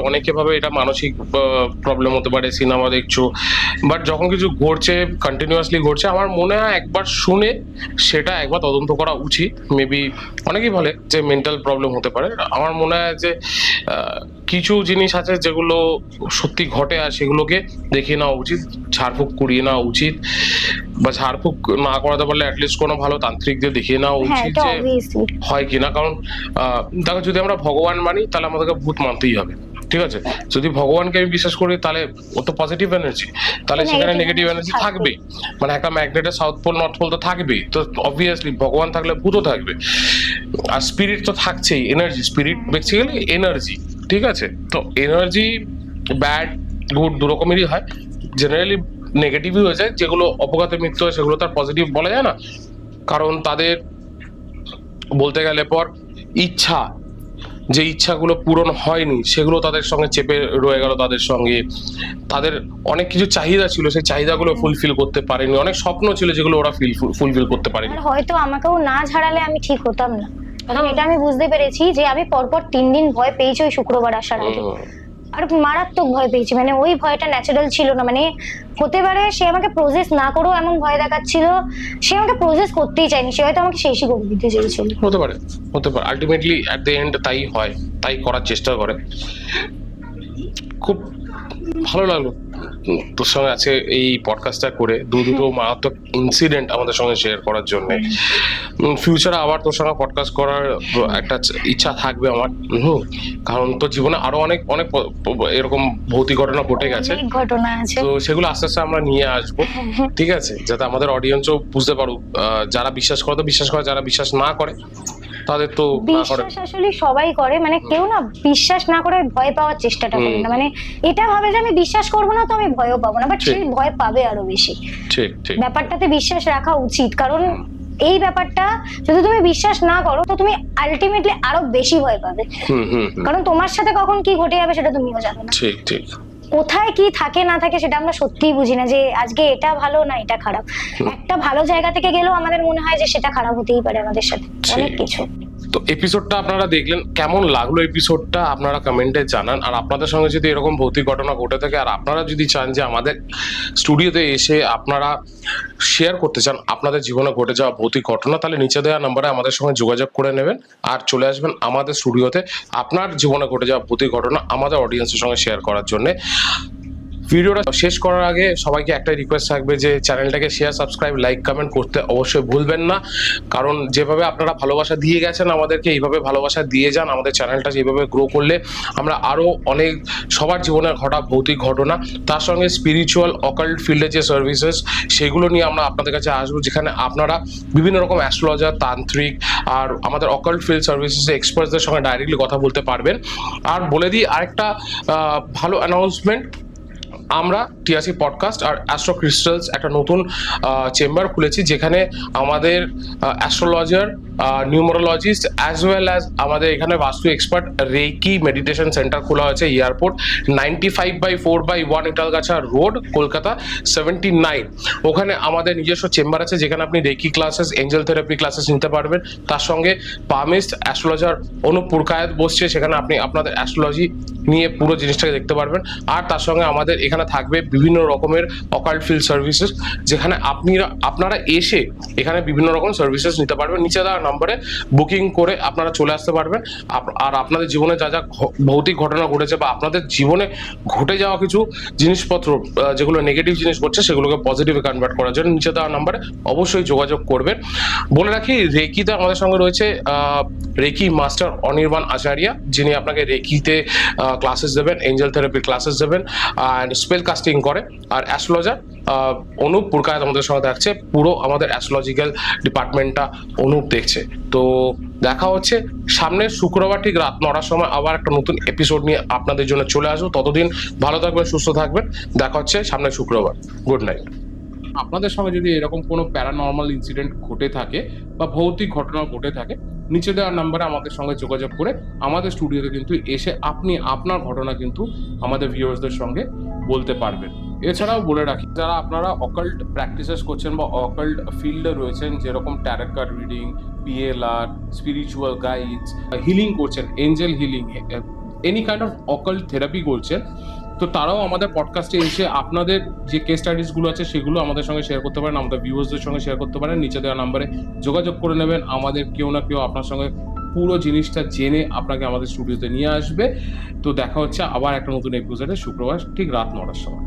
অনেকে ভাবে এটা মানসিক প্রবলেম হতে পারে, সিনেমা দেখছো, বাট যখন কিছু ঘটছে, কন্টিনিউয়াসলি ঘটছে, আমার মনে হয় একবার শুনে সেটা একবার তদন্ত করা উচিত। মেবি অনেকেই বলে যে মেন্টাল প্রবলেম হতে পারে, আমার মনে হয় যে কিছু জিনিস আছে যেগুলো সত্যি ঘটে আর সেগুলোকে দেখিয়ে নেওয়া উচিত, ঝাড়ফুঁক করিয়ে নেওয়া উচিত, বা ঝাড়ফুঁক না করাতে পারলে অ্যাটলিস্ট কোনো ভালো তান্ত্রিকদের দেখিয়ে নেওয়া উচিত যে হয় কিনা। কারণ দেখো, যদি আমরা ভগবান মানি তাহলে আমাদেরকে ভূত মানতেই হবে, ঠিক আছে। যদি ভগবানকে আমি বিশ্বাস করি তাহলে ও তো পজিটিভ এনার্জি, তাহলে সেখানে নেগেটিভ এনার্জি থাকবেই, মানে একটা ম্যাগনেটের সাউথ পোল নর্থ পোল তো থাকবেই, তো অবভিয়াসলি ভগবান থাকলে ভূতও থাকবে। আর স্পিরিট তো থাকছেই, এনার্জি, স্পিরিট বেসিক্যালি এনার্জি, ঠিক আছে। তো এনার্জি ব্যাড গুড দু রকমেরই হয়, জেনারেলি নেগেটিভই হয়ে যায়, যেগুলো অপঘাতে মৃত্যু হয় সেগুলো তার পজিটিভ বলা যায় না, কারণ তাদের বলতে গেলে পর ইচ্ছা, যে ইচ্ছাগুলো পূরণ হয়নি সেগুলো তাদের সঙ্গে চেপে রয়ে গেল, তাদের সঙ্গে তাদের অনেক কিছু চাহিদা ছিল, সেই চাহিদাগুলো ফুলফিল করতে পারেনি, অনেক স্বপ্ন ছিল যেগুলো ওরা ফুলফিল করতে পারেনি। হয়তো আমাকেও না ঝাড়ালে আমি ঠিক হতাম না, কারণ এটা আমি বুঝতে পেরেছি যে আমি পরপর 3 দিন ভয় পেয়েছি ওই শুক্রবার আসার আগে, আর মারাত্মক ভয় পেয়েছি, মানে ওই ভয়টা ন্যাচারাল ছিল না। মানে হতে পারে সে আমাকে প্রসেস না করেও এমন ভয় দেখাচ্ছিল, সে আমাকে প্রসেস করতেই চায়নি, সে হয়তো আমাকে শেষই করে দিতে চেয়েছিল। হতে পারে আলটিমেটলি অ্যাট দ্য এন্ড তাই হয়, তাই করার চেষ্টা করে। খুব ভালো লাগলো তোর সঙ্গে আছে এই পডকাস্টটা করে, দুটো মারাত্মক ইনসিডেন্ট আমাদের সঙ্গে শেয়ার করার জন্য। ফিউচারে আবার তোর সঙ্গে পডকাস্ট করার একটা ইচ্ছা থাকবে আমার, কারণ তোর জীবনে আরো অনেক অনেক এরকম ভৌতিক ঘটনা ঘটে গেছে, ঘটনা আছে, তো সেগুলো আস্তে আস্তে আমরা নিয়ে আসবো, ঠিক আছে, যাতে আমাদের অডিয়েন্সও বুঝতে পারুক, যারা বিশ্বাস করে তো বিশ্বাস করে, যারা বিশ্বাস না করে তাদের তো না করে। বিশ্বাস আসলে সবাই করে, মানে কেউ না বিশ্বাস না করে ভয় পাওয়ার চেষ্টাটা করে না, মানে এটা ভাবে যে আমি বিশ্বাস করবো না তো আমি ভয়ও পাবো না, বাট সে ভয় পাবে আরো বেশি। ঠিক ঠিক, ব্যাপারটাতে বিশ্বাস রাখা উচিত, কারণ এই ব্যাপারটা যদি তুমি বিশ্বাস না করো তো তুমি আলটিমেটলি আরো বেশি ভয় পাবে, কারণ তোমার সাথে কখন কি ঘটে যাবে সেটা তুমিও জানো না। ঠিক ঠিক, কোথায় কি থাকে না থাকে সেটা আমরা সত্যিই বুঝি না, যে আজকে এটা ভালো না এটা খারাপ, একটা ভালো জায়গা থেকে গেলেও আমাদের মনে হয় যে সেটা খারাপ হতেই পারে আমাদের সাথে, অনেক কিছু। তো এপিসোডটা আপনারা দেখলেন, কেমন লাগলো এপিসোডটা আপনারা কমেন্টে জানান। আর আপনাদের সঙ্গে যদি এরকম ভৌতিক ঘটনা ঘটে থাকে আর আপনারা যদি চান যে আমাদের স্টুডিওতে এসে আপনারা শেয়ার করতে চান আপনাদের জীবনে ঘটে যাওয়া ভৌতিক ঘটনা, তাহলে নিচে দেওয়া নম্বরে আমাদের সঙ্গে যোগাযোগ করে নেবেন আর চলে আসবেন আমাদের স্টুডিওতে আপনার জীবনে ঘটে যাওয়া ভৌতিক ঘটনা আমাদের অডিয়েন্সের সঙ্গে শেয়ার করার জন্য। ভিডিওটা শেষ করার আগে সবাইকে একটাই রিকোয়েস্ট থাকবে যে চ্যানেলটাকে শেয়ার, সাবস্ক্রাইব, লাইক, কমেন্ট করতে অবশ্যই ভুলবেন না, কারণ যেভাবে আপনারা ভালোবাসা দিয়ে গেছেন আমাদেরকে, এইভাবে ভালোবাসা দিয়ে যান। আমাদের চ্যানেলটা যেভাবে গ্রো করলে আমরা আরও অনেক সবার জীবনে ঘটা ভৌতিক ঘটনা, তার সঙ্গে স্পিরিচুয়াল অকাল্ট ফিল্ডে যে সার্ভিসেস সেগুলো নিয়ে আমরা আপনাদের কাছে আসবো, যেখানে আপনারা বিভিন্ন রকম অ্যাস্ট্রোলজার, তান্ত্রিক আর আমাদের অকাল্ট ফিল্ড সার্ভিসেস এক্সপার্টসদের সঙ্গে ডাইরেক্টলি কথা বলতে পারবেন। আর বলে দিই আরেকটা ভালো অ্যানাউন্সমেন্ট, আমরা টিআরসি পডকাস্ট আর অ্যাস্ট্রো ক্রিস্টালস একটা নতুন চেম্বার খুলেছি, যেখানে আমাদের astrologer, numerologist as well as আমাদের এখানে বাস্তু এক্সপার্ট রেকি মেডিটেশন সেন্টার খোলা হয়েছে এয়ারপোর্ট 95/4/1 ইটালগাছা রোড, কলকাতা 79। ওখানে আমাদের নিজস্ব চেম্বার আছে, যেখানে আপনি reiki classes, angel therapy classes নিতে পারবেন। তার সঙ্গে পামিস্ট অ্যাস্ট্রোলজার অনুপ পুরকায়েত বসছে, সেখানে আপনি আপনাদের অ্যাস্ট্রোলজি নিয়ে পুরো জিনিসটাকে দেখতে পারবেন। আর তার সঙ্গে আমাদের এখানে থাকবে বিভিন্ন রকমের অকাল্ট ফিল্ড সার্ভিসেস, যেখানে আপনারা এসে এখানে বিভিন্ন রকম সার্ভিসেস নিতে পারবেন। নিচে দেওয়া নম্বরে বুকিং করে আপনারা চলে আসতে পারবেন। আর আপনাদের জীবনে যা যা ভৌতিক ঘটনা ঘটেছে বা আপনাদের জীবনে ঘটে যাওয়া কিছু জিনিসপত্র যেগুলো নেগেটিভ জিনিস ঘটছে সেগুলোকে পজিটিভে কনভার্ট করার জন্য নিচে দেওয়া নাম্বারে অবশ্যই যোগাযোগ করবেন। বলে রাখি, রেকিতে আমাদের সঙ্গে রয়েছে রেকি মাস্টার অনির্বাণ আচার্যা, যিনি আপনাকে রেকিতে ক্লাসেস দেবেন, এঞ্জেল থেরাপির ক্লাসেস দেবেন, অ্যান্ড স্পেল কাস্টিং করে। আর অ্যাস্ট্রোলজার অনুপ পুরকায়ত আমাদের সঙ্গে থাকছে, পুরো আমাদের অ্যাস্ট্রোলজিক্যাল ডিপার্টমেন্টটা অনুপ দেখছে। তো দেখা হচ্ছে সামনের শুক্রবার ঠিক রাত 9টার সময় আবার একটা নতুন এপিসোড নিয়ে আপনাদের জন্য চলে আসবো। ততদিন ভালো থাকবেন, সুস্থ থাকবেন। দেখা হচ্ছে সামনের শুক্রবার। Good night. আপনাদের সঙ্গে যদি এরকম কোনো প্যারানর্মাল ইনসিডেন্ট ঘটে থাকে বা ভৌতিক ঘটনা ঘটে থাকে, নিচে দেওয়ার নাম্বারে আমাদের সঙ্গে যোগাযোগ করে আমাদের স্টুডিওতে কিন্তু এসে আপনি আপনার ঘটনা কিন্তু আমাদের ভিউয়ার্সদের সঙ্গে বলতে পারবেন। এছাড়াও বলে রাখি, যারা আপনারা অকাল্ট প্র্যাকটিসেস করছেন বা অকাল্ট ফিল্ডে রয়েছেন, যেরকম tarot card reading, PLR, spiritual guides, healing করছেন, angel healing, any kind of occult therapy করছেন, তো তারাও আমাদের পডকাস্টে এসে আপনাদের যে কেস স্টাডিজগুলো আছে সেগুলো আমাদের সঙ্গে শেয়ার করতে পারেন, আমাদের ভিউয়ার্সদের সঙ্গে শেয়ার করতে পারেন। নিচে দেওয়া নাম্বারে যোগাযোগ করে নেবেন। আমাদের কেউ না কেউ আপনার সঙ্গে পুরো জিনিসটা জেনে আপনাকে আমাদের স্টুডিওতে নিয়ে আসবে। তো দেখা হচ্ছে আবার একটা নতুন এপিসোডে শুক্রবার ঠিক রাত 9টার সময়।